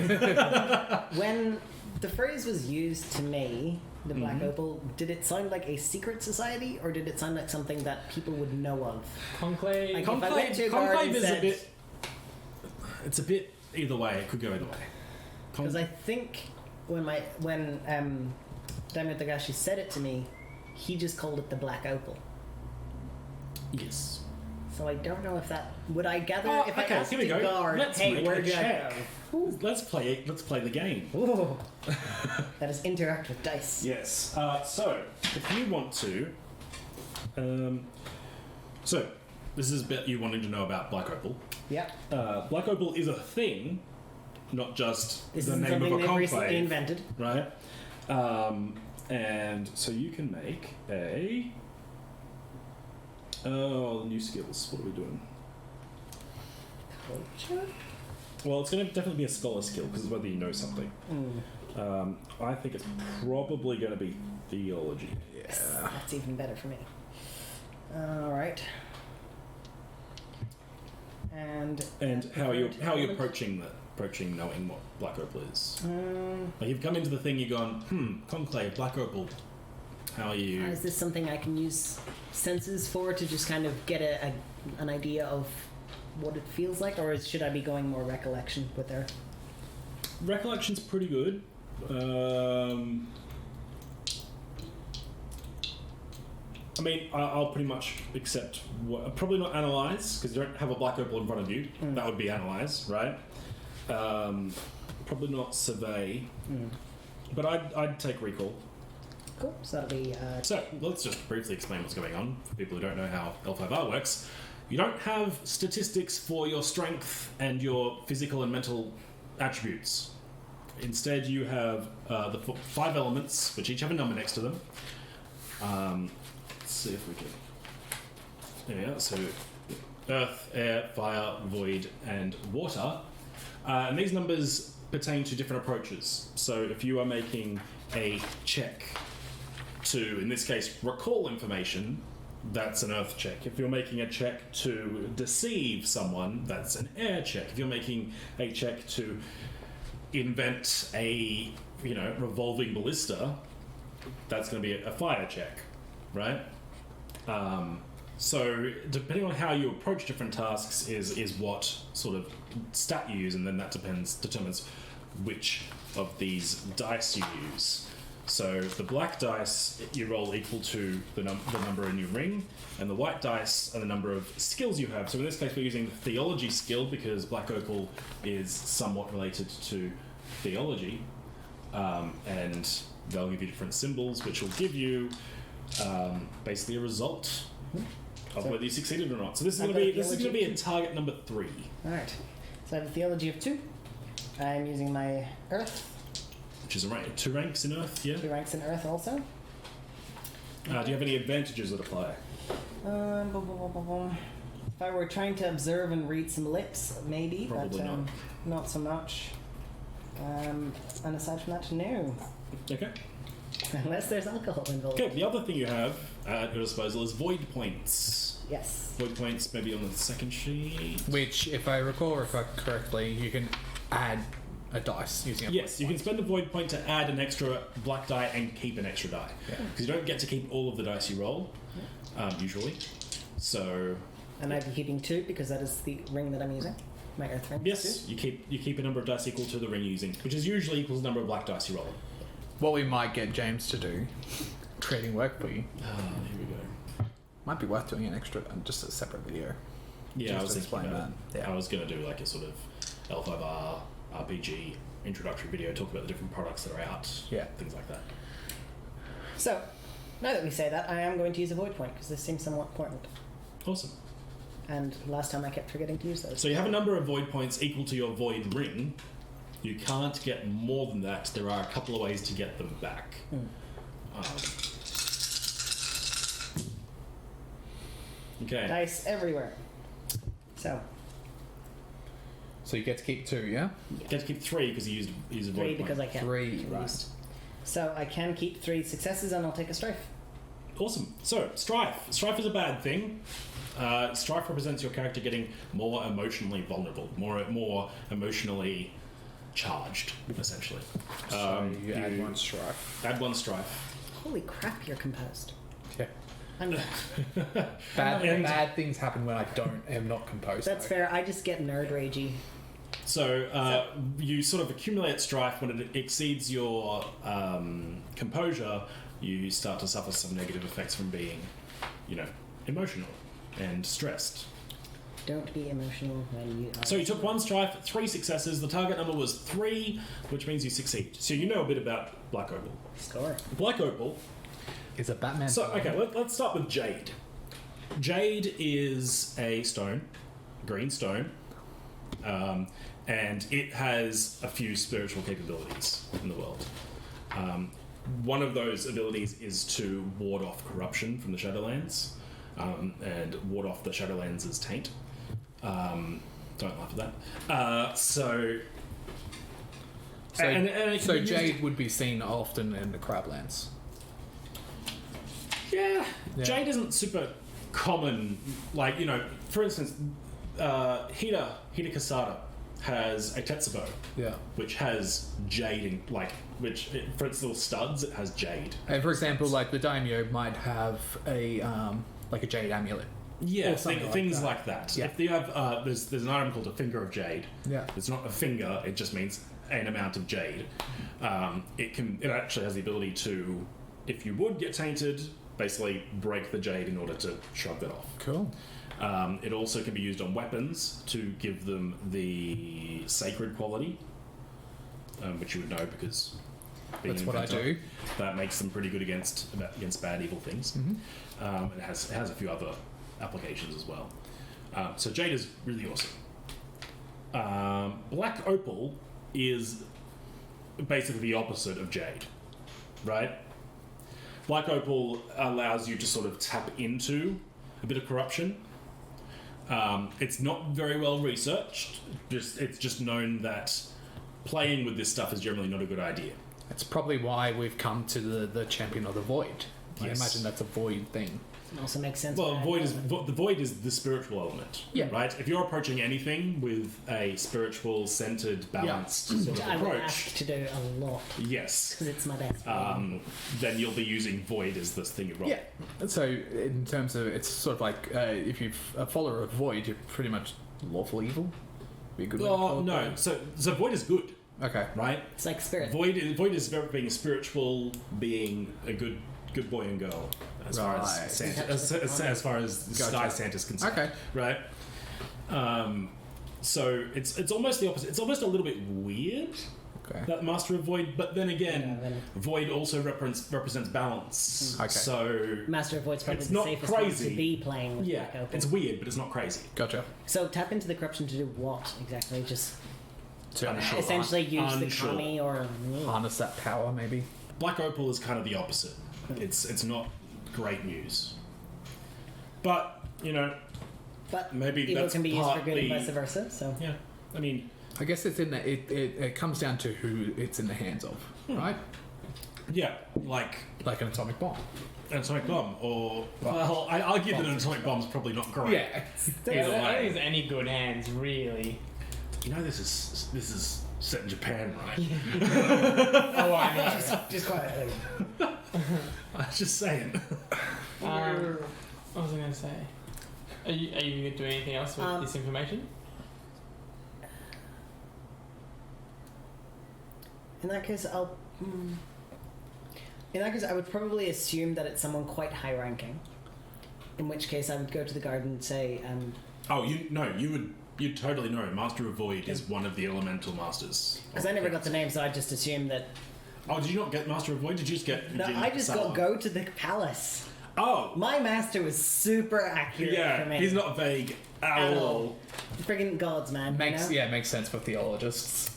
When the phrase was used to me, the Black
Mhm.
Opal, did it sound like a secret society or did it sound like something that people would know of?
Conclave.
Like- If I went to a guard
Conclave
and
is a
said-
bit... It's a bit either way. It could go either way.
Because I think when Daimyo Tagashi said it to me, he just called it the Black Opal.
Yes.
So I don't know if that... Would I gather...
Oh,
if
okay,
I asked
here we
the
go.
guard,
Let's
hey,
make
where
a
do I
check.
go?
Let's play the game.
Ooh. That is interact with dice.
Yes. So, if you want to... this is a bit you wanting to know about Black Opal.
Yeah.
Black Opal is a thing, not just
This
the
is
name
something
of a
they've recently
conclave,
invented.
right? And so you can make a... Oh, the new skills. What are we doing?
Culture?
Well, it's going to definitely be a scholar skill, because it's whether you know something. I think it's probably going to be theology.
Yes, that's even better for me. Alright. And
how are you approaching knowing what Black Opal is? Like you've come into the thing, you've gone, Conclave, Black Opal. How are you?
Is this something I can use senses for to just kind of get an idea of what it feels like, or should I be going more recollection with her?
Recollection's pretty good. I mean, I'll pretty much accept probably not analyze, because you don't have a Black Opal in front of you. That would be analyze, right? Probably not survey, but I'd take recall.
Cool. So that'll be.
So let's just briefly explain what's going on for people who don't know how L5R works. You don't have statistics for your strength and your physical and mental attributes. Instead, you have the 5 elements, which each have a number next to them. Let's see if we can... There we are. So earth, air, fire, void, and water. And these numbers pertain to different approaches. So if you are making a check to, in this case, recall information, that's an earth check. If you're making a check to deceive someone, that's an air check. If you're making a check to invent a, revolving ballista, that's going to be a fire check, right? So depending on how you approach different tasks is what sort of stat you use, and then that determines which of these dice you use. So the black dice you roll equal to the number in your ring, and the white dice are the number of skills you have. So in this case, we're using the theology skill because Black Opal is somewhat related to theology, and they'll give you different symbols, which will give you basically a result of whether you succeeded or not. So this is going to be a target number 3.
All right. So I have a theology of 2. I'm using my earth.
Which is 2 ranks in Earth, yeah?
2 ranks in earth also.
Do you have any advantages that apply?
If I were trying to observe and read some lips, maybe.
Probably
but,
not.
Not so much. And aside from that, no.
Okay.
Unless there's alcohol involved.
Okay, the other thing you have at your disposal is void points.
Yes.
Void points maybe on the second sheet.
Which, if I recall correctly, you can add a dice using a
Yes, you can spend a void point to add an extra black die and keep an extra die. Because you don't get to keep all of the dice you roll, usually. So...
And I'd be keeping 2 because that is the ring that I'm using. My earth ring.
Yes, 2. You keep a number of dice equal to the ring you're using, which is usually equals the number of black dice you roll.
What we might get James to do, creating work for you.
Here we go.
Might be worth doing an extra, just a separate video.
Yeah,
just
I was
to
thinking
explain
about
that.
it. I was going to do like a sort of L5R RPG introductory video, talk about the different products that are out, things like that.
So, now that we say that, I am going to use a void point because this seems somewhat important.
Awesome.
And last time I kept forgetting to use those.
So you have a number of void points equal to your void ring. You can't get more than that. There are a couple of ways to get them back. Okay.
Dice everywhere. So
you get to keep 2, yeah?
You get to keep 3 because you use a void
3
point.
because I can.
3, right.
So I can keep 3 successes and I'll take a strife.
Awesome. So, strife. Strife is a bad thing. Strife represents your character getting more emotionally vulnerable, more emotionally charged, essentially.
So you add 1 strife.
Add 1 strife.
Holy crap, you're composed.
Yeah.
I'm
Bad things happen when I am not composed.
That's fair. I just get nerd ragey.
So you sort of accumulate strife. When it exceeds your composure, you start to suffer some negative effects from being, emotional and stressed.
Don't be emotional when you are...
So you took 1 strife, 3 successes. The target number was 3, which means you succeed. So you know a bit about Black Opal.
Score.
Black Opal
is a Batman.
So, okay, let's start with Jade. Jade is a stone, green stone, and it has a few spiritual capabilities in the world. One of those abilities is to ward off corruption from the Shadowlands, and ward off the Shadowlands' taint. Don't laugh at that. So
Jade would be seen often in the Crablands.
Yeah, Jade isn't super common. Like, you know, for instance, Hida Kasada has a Tetsubo, which has jade in, like, which for its little studs, it has jade.
And for example, like the daimyo might have a like a jade amulet.
Yeah, things like that.
Yeah.
If you have, there's an item called a finger of jade.
Yeah,
it's not a finger; it just means an amount of jade. It actually has the ability to, if you would get tainted, basically break the jade in order to shrug that off.
Cool.
It also can be used on weapons to give them the sacred quality, which you would know because being
that's what I do.
That makes them pretty good against bad evil things. It has a few other applications as well. So jade is really awesome. Black opal is basically the opposite of jade, right? Black opal allows you to sort of tap into a bit of corruption. It's not very well researched. It's just known that playing with this stuff is generally not a good idea.
That's probably why we've come to the Champion of the Void. I imagine that's a void thing.
It also makes sense.
Well, the void is the spiritual element, right? If you're approaching anything with a spiritual, centered, balanced sort of
I will
approach,
ask to do a lot
yes,
because it's my best.
then you'll be using void as this thing you roll.
Yeah. So in terms of, it's sort of like if you're a follower of void, you're pretty much lawful evil. Be a good way to call it.
No. So void is good.
Okay.
Right.
It's like spirit.
Void is about being spiritual, being a good boy and girl, as far as Santa, as far as Sky Santa's concerned.
Okay.
Right. So it's almost the opposite. It's almost a little bit weird.
Okay.
That Master of Void, but then again, Void also represents balance.
Okay.
So
Master of Void's probably
it's
the
not
safest
crazy.
one to be playing with
Yeah,
Black Opal.
it's weird, but it's not crazy.
Gotcha.
So tap into the corruption to do what exactly? Just
Unsure.
essentially use
Unsure.
the kami or
Harness that power, maybe.
Black Opal is kind of the opposite. It's not great news, but you know,
but
maybe
evil
that's
can be used for good and
partly-
vice versa. So
yeah. I mean,
I guess it's in the, it comes down to who it's in the hands of, right?
yeah, like
Like an atomic bomb.
an atomic bomb, or well, I argue that an atomic bomb's probably not great.
Yeah.
I
Either
don't think
way.
there's any good hands, really.
You know, this is set in Japan, right?
Oh, I know.
just quietly.
I was just saying.
What was I going to say? Are you going to do anything else with this information?
In that case, I would probably assume that it's someone quite high-ranking. In which case, I would go to the guard and say,
You'd totally know. Master of Void is one of the elemental masters.
because I never got the name, so I just assumed that.
Oh, did you not get Master of Void? Did you just get?
No, I just got go to the palace.
Oh,
My master was super accurate for me.
he's not vague at all.
Friggin' gods, man.
Makes
you know?
makes sense for theologists.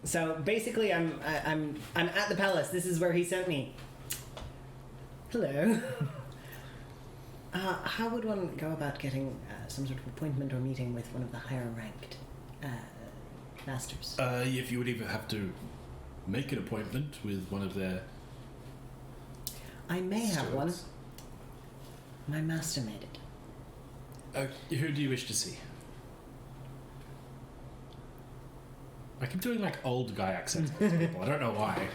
So basically, I'm at the palace. This is where he sent me. Hello. How would one go about getting some sort of appointment or meeting with one of the higher ranked masters?
If you would either have to make an appointment with one of their.
I may have one.
stewards.
My master made it.
Who do you wish to see? I keep doing like old guy accents with people. I don't know why.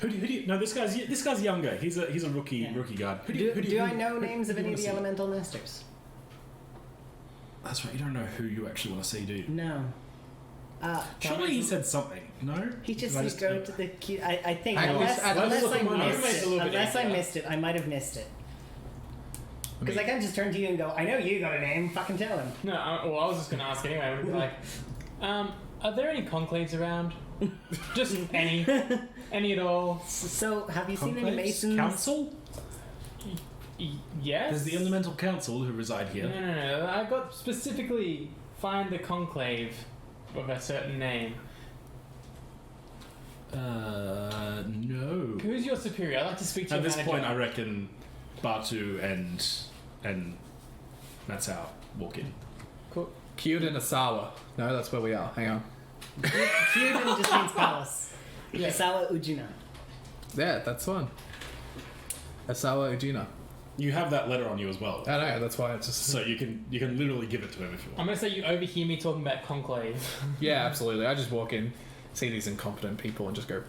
Who do you? No, this guy's younger. He's a rookie guard.
Do I know names of any of the elemental masters?
That's right. You don't know who you actually want to see, do you?
No.
Surely he said something. No.
He just
Did I
said go to the. I think
Hang on,
unless
let's
I missed it, I might have missed it. Because I can't just turn to you and go, I know you got a name. Fucking tell him.
No, I was just going to ask anyway. I'd be like, are there any conclaves around? Just any at all?
So, have you seen any
Conclaves?
masons?
Council?
Yes.
There's the Elemental Council who reside here.
No. I got specifically find the Conclave of a certain name.
No.
Who's your superior? I'd like to speak to
At
your
this
manager.
point, I reckon Batu and Matseo walk in.
Cool.
Kyuden Asawa. No, that's where we are. Hang on.
Kyuden just means palace.
Yeah.
Isawa Ujina.
Yeah, that's one. Asawa Ujina.
You have that letter on you as well,
I know, that's why it's just...
so you can literally give it to him if you
I'm
want.
gonna say you overhear me talking about Conclave.
Yeah, absolutely. I just walk in, see these incompetent people and just go...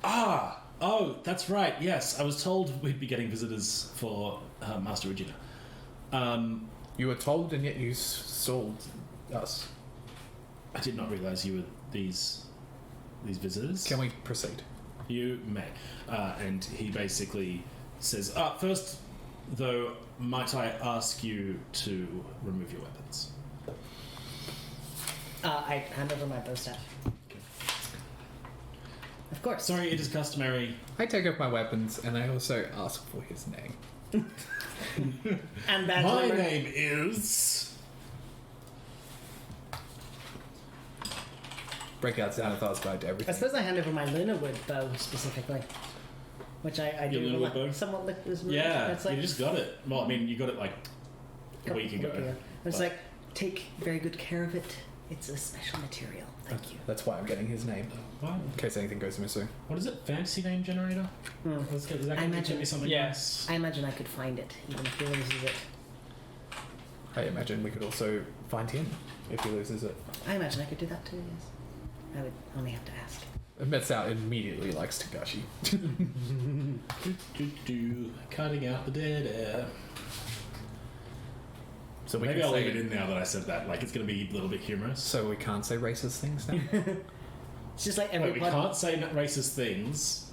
Oh, that's right. Yes, I was told we'd be getting visitors for Master Regina.
You were told and yet you sold us.
I did not realize you were these visitors.
Can we proceed?
You may. And he basically says, first, though, might I ask you to remove your weapons?
I hand over my bow staff. Of course.
Sorry, it is customary.
I take off my weapons and I also ask for his name.
And badge
My
number.
name is...
Breakout Xanathar's guide to
I
everything.
suppose I hand over my Lunawood bow specifically, which I
Your
do
Lunawood bow?
somewhat look as
Yeah,
it's like
you just got it. Well, I mean, you got it like a week ago.
It's
but-
like, take very good care of it. It's a special material. Thank you.
That's why I'm getting his name,
What?
in case anything goes missing.
What is it? Fantasy name generator?
Mm.
Is that
I
going to
imagine-
give me something
Yes.
I imagine I could find it, even if he loses it.
I imagine we could also find him if he loses it.
I imagine I could do that too, yes. I would only have to ask.
Matseo immediately likes Tagashi.
Cutting out the dead air.
So we
Maybe
can
I'll
say
leave it in now that I said that. Like, it's going to be a little bit humorous.
So we can't say racist things now.
It's just like every
Wait, we can't say racist things.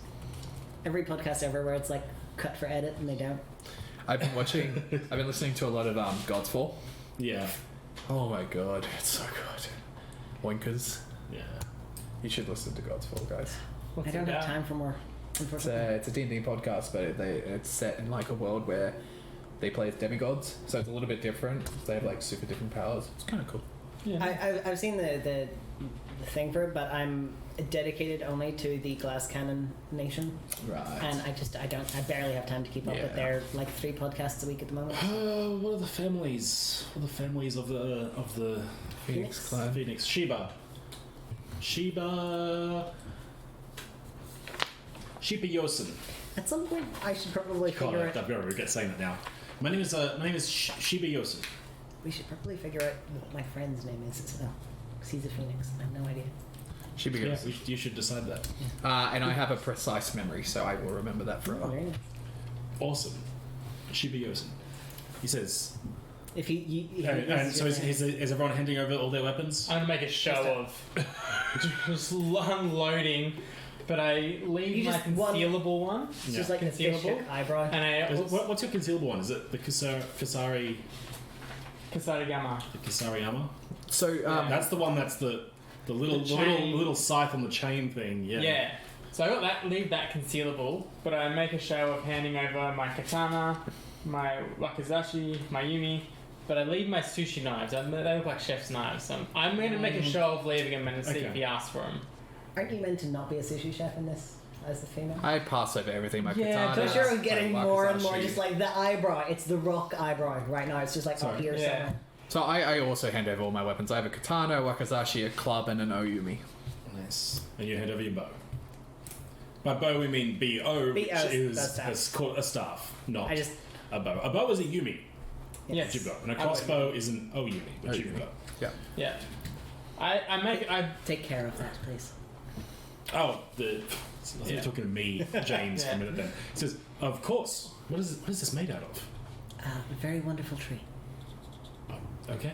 every podcast ever where it's like cut for edit and they don't.
I've been listening to a lot of Godfall.
Yeah.
Oh my god, it's so good. Oinkers.
Yeah.
You should listen to Godfall, guys.
What's
I don't
it
have
about?
time for more, unfortunately.
It's a D&D podcast, but it's set in like a world where they play as demigods, so it's a little bit different. They have like super different powers. It's kind of cool.
Yeah.
I've seen the thing for it, but I'm dedicated only to the Glass Cannon Nation,
Right.
and I barely have time to keep up
Yeah.
with their like 3 podcasts a week at the moment.
What are the families? What are the families of the
Phoenix clan.
Phoenix? Sheba Yosen.
At some point, I should probably
God,
figure
I
it.
regret saying that now. My name is Sheba Yosen.
We should probably figure out what my friend's name is as well, because he's a phoenix. I have no idea.
She
Yeah,
begins.
you should decide that.
And I have a precise memory, so I will remember that
Oh,
forever.
very nice.
Awesome. Sheba Yosen. He says.
If he
And so is everyone handing over all their weapons?
I'm gonna make a show of just unloading, but I leave
You
my
just want-
concealable one,
It's just like a
Concealable?
fish eyebrow.
and I
What's your concealable one? Is it the Kasari
Kasarigama.
Kasariyama?
So,
That's the one that's the little
chain.
little scythe on the chain thing. Yeah.
Yeah. So I got that. Leave that concealable, but I make a show of handing over my katana, my wakizashi, my yumi. But I leave my sushi knives. They look like chef's knives. So I'm going to make a show of leaving them and see if
Okay.
he asks for them.
Aren't you meant to not be a sushi chef in this as the female?
I pass over everything. My
Yeah,
katana.
Toshiro's getting
my
more and more
wakizashi.
just like the eyebrow. It's the rock eyebrow right now. It's just like up
Sorry.
here
Yeah.
somewhere.
So I also hand over all my weapons. I have a katana, a wakizashi, a club, and an oyumi.
Nice. And you hand over your bow. By bow we mean B-O, which
B-O,
is
that's staff.
called a staff, not
I just
a bow. A bow is a yumi,
Yes.
which you've got, and a
I would.
crossbow is an oyumi, which you've
Oyumi.
got.
Yeah.
Yeah. I
take care of that, please.
Oh, I was
Yeah.
talking to me, James, for a
Yeah.
minute then. It says, of course. What is this made out of?
A very wonderful tree.
Oh, okay.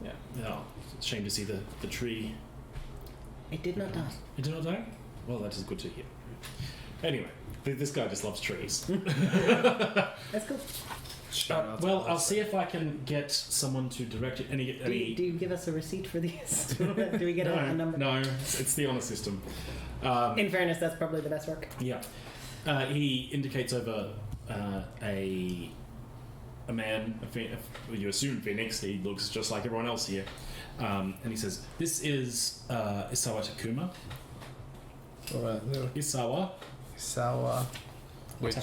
Yeah.
Oh, it's a shame to see the tree.
It did not die.
You did not die? Well, that is good to hear. Anyway, this guy just loves trees.
That's cool.
Shout out to
Well,
us.
I'll see if I can get someone to direct it.
Do you give us a receipt for these? Do we get a number?
No, it's the honor system.
In fairness, that's probably the best work.
Yeah. He indicates over a man, you assume Phoenix, he looks just like everyone else here. And he says, "This is Isawa Takuma."
Alright,
Isawa
Isawa. Which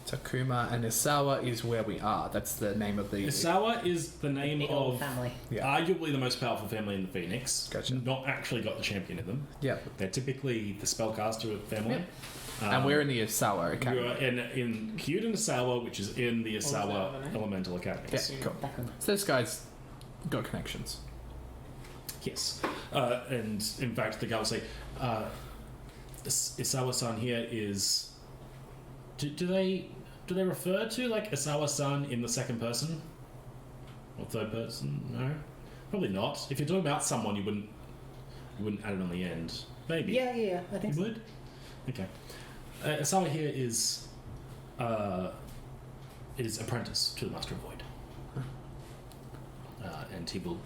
Takuma and Isawa is where we are. That's the name of the...
Isawa is the name
Big old
of
family.
arguably the most powerful family in the Phoenix.
Gotcha.
Not actually got the champion in them.
Yeah.
They're typically the spellcaster family.
Yep. And we're in the Isawa Academy.
You're in Kyuden Isawa, which is in the
What was that
Isawa
other name?
Elemental Academy.
Yeah, cool. So this guy's got connections.
Yes. And in fact, the guy will say, Isawa-san here is... Do they refer to like Isawa-san in the second person? Or third person? No? Probably not. If you're talking about someone, you wouldn't add it on the end. Maybe.
Yeah, I think
You
so.
would? Okay. Isawa here is apprentice to the Master of Void. And he will...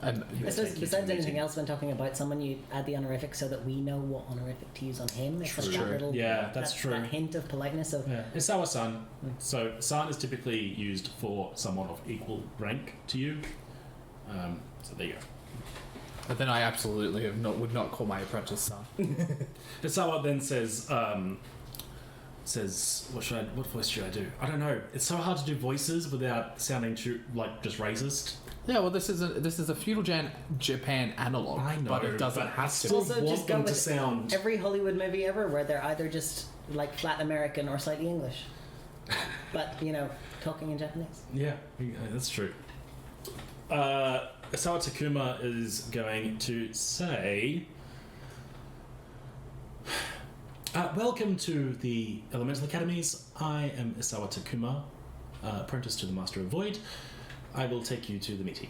And
I suppose besides anything else, when talking about someone, you add the honorific so that we know what honorific to use on him. It's just that
True.
little,
Yeah, that's true.
That hint of politeness of
Yeah. Isawa-san. So, san is typically used for someone of equal rank to you. So there you go.
But then I absolutely would not call my apprentice son.
Isawa then says, what voice should I do? I don't know. It's so hard to do voices without sounding too, like, just racist.
Yeah, well, this is a feudal Japan analog,
I know,
but it doesn't
but
have to.
still
Also,
want
just go
them to
with
sound...
every Hollywood movie ever where they're either just like flat American or slightly English. But, talking in Japanese.
Yeah, that's true. Isawa Takuma is going to say... welcome to the Elemental Academies. I am Isawa Takuma, apprentice to the Master of Void. I will take you to the meeting.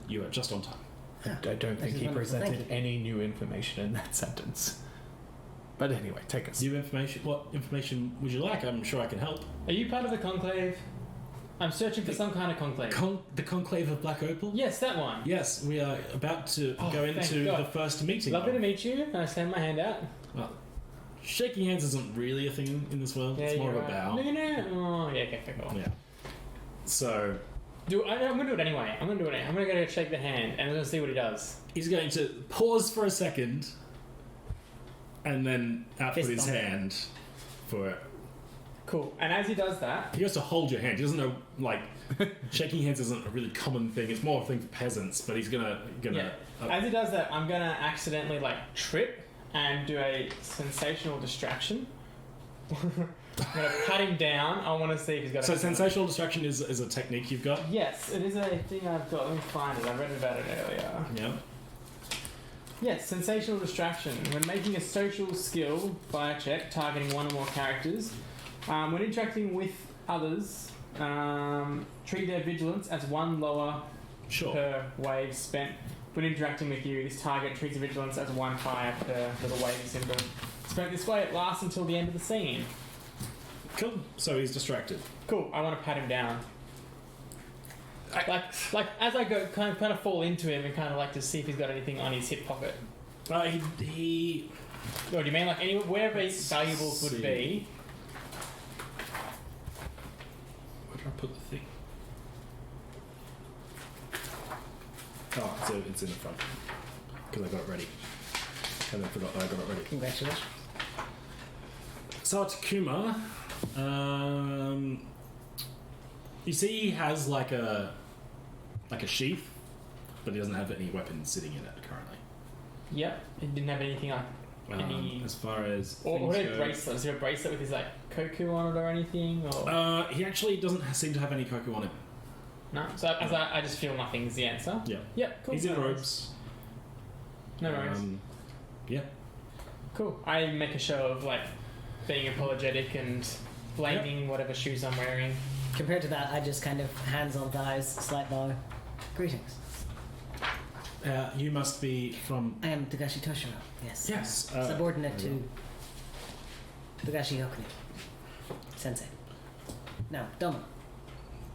You are just on time.
I don't think
is
he
wonderful,
presented
thank you.
any new information in that sentence. But anyway, take us.
New information? What information would you like? I'm sure I can help.
Are you part of the Conclave? I'm searching for some kind of Conclave.
The Conclave of Black Opal?
Yes, that one.
Yes, we are about to
Oh,
go
thank
into
God.
the first meeting.
Lovely to meet you. I stand my hand out.
Well, shaking hands isn't really a thing in this world.
Yeah,
It's more of
you're
a
right.
bow.
No. Oh, yeah, okay, fair call.
Yeah. So
I'm gonna do it anyway. I'm gonna go shake the hand and I'm gonna see what he does.
he's going to pause for a second, and then output
Fist
his
bump.
hand for it.
Cool. And as he does that,
He has to hold your hand. He doesn't know, like, shaking hands isn't a really common thing. It's more a thing for peasants. But he's gonna.
as he does that, I'm gonna accidentally trip and do a sensational distraction. I'm gonna pat him down. I want to see if he's got.
So sensational distraction is a technique you've got.
Yes, it is a thing I've got. Let me find it. I read about it earlier.
Yeah.
Yes, sensational distraction. When making a social skill fire check targeting one or more characters, when interacting with others, treat their vigilance as one lower
Sure.
per wave spent. When interacting with you, this target treats vigilance as one higher per little wave symbol. Spent this way, it lasts until the end of the scene.
Cool. So he's distracted.
Cool. I want to pat him down. Like as I go, kind of fall into him and kind of to see if he's got anything on his hip pocket.
He
Or do you mean anywhere wherever his
Let's
valuables would
see.
be?
Where did I put the thing? Oh, so it's in the front. Because I got it ready. And then forgot that I got it ready.
Congratulations.
So Takuma, you see he has like a sheath, but he doesn't have any weapons sitting in it currently.
Yep. He didn't have anything any.
As far as
Or
things
a
go-
bracelet. Is there a bracelet with his Koku on it or anything? Or
he actually doesn't seem to have any Koku on him.
no. So I just feel nothing's the answer.
Yeah.
Yep. Cool.
He's in
No worries.
robes.
No worries.
Yeah.
Cool. I make a show of being apologetic and blaming whatever shoes I'm wearing.
Compared to that, I just kind of hands on thighs, slight bow. Greetings.
You must be from.
I am Togashi Toshiro. Yes.
Yes.
Subordinate to Togashi Hokuni. Sensei. Now, Domo.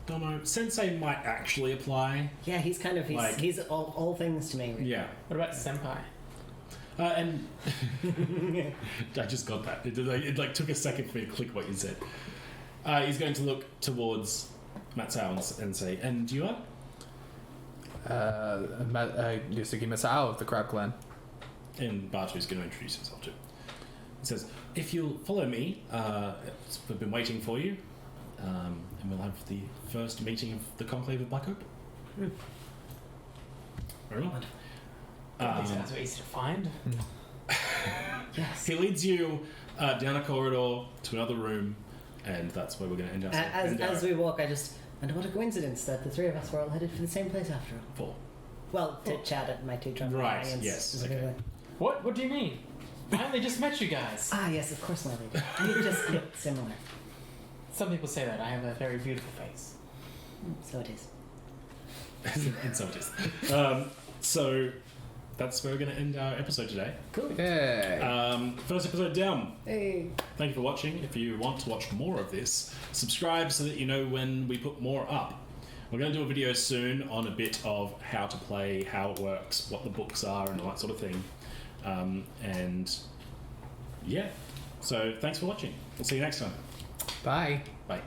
Domo. Sensei might actually apply.
Yeah, he's kind of he's all things to me. Really.
Yeah.
What about senpai?
And I just got that. It took a second for me to click what you said. He's going to look towards Matseo and say, "And you are?"
Yusuke Masao of the Crab Clan.
And Batu's going to introduce himself too. He says, "If you'll follow me, we've been waiting for you, and we'll have the first meeting of the Conclave of Black Hope." Very well.
These guys are easy to find.
Yes.
He leads you down a corridor to another room, and that's where we're going to end up.
As we walk, and what a coincidence that the three of us were all headed for the same place after all.
Four.
Well, to chat at my two travel
Right,
companions,
yes,
specifically.
okay.
What do you mean? I only just met you guys.
Ah, yes, of course, my lady. You just look similar.
Some people say that I have a very beautiful face.
So it is.
And so it is. So that's where we're going to end our episode today.
Cool.
Hey.
First episode down.
Hey.
Thank you for watching. If you want to watch more of this, subscribe so that you know when we put more up. We're going to do a video soon on a bit of how to play, how it works, what the books are, and all that sort of thing. And yeah, so thanks for watching. We'll see you next time.
Bye.
Bye.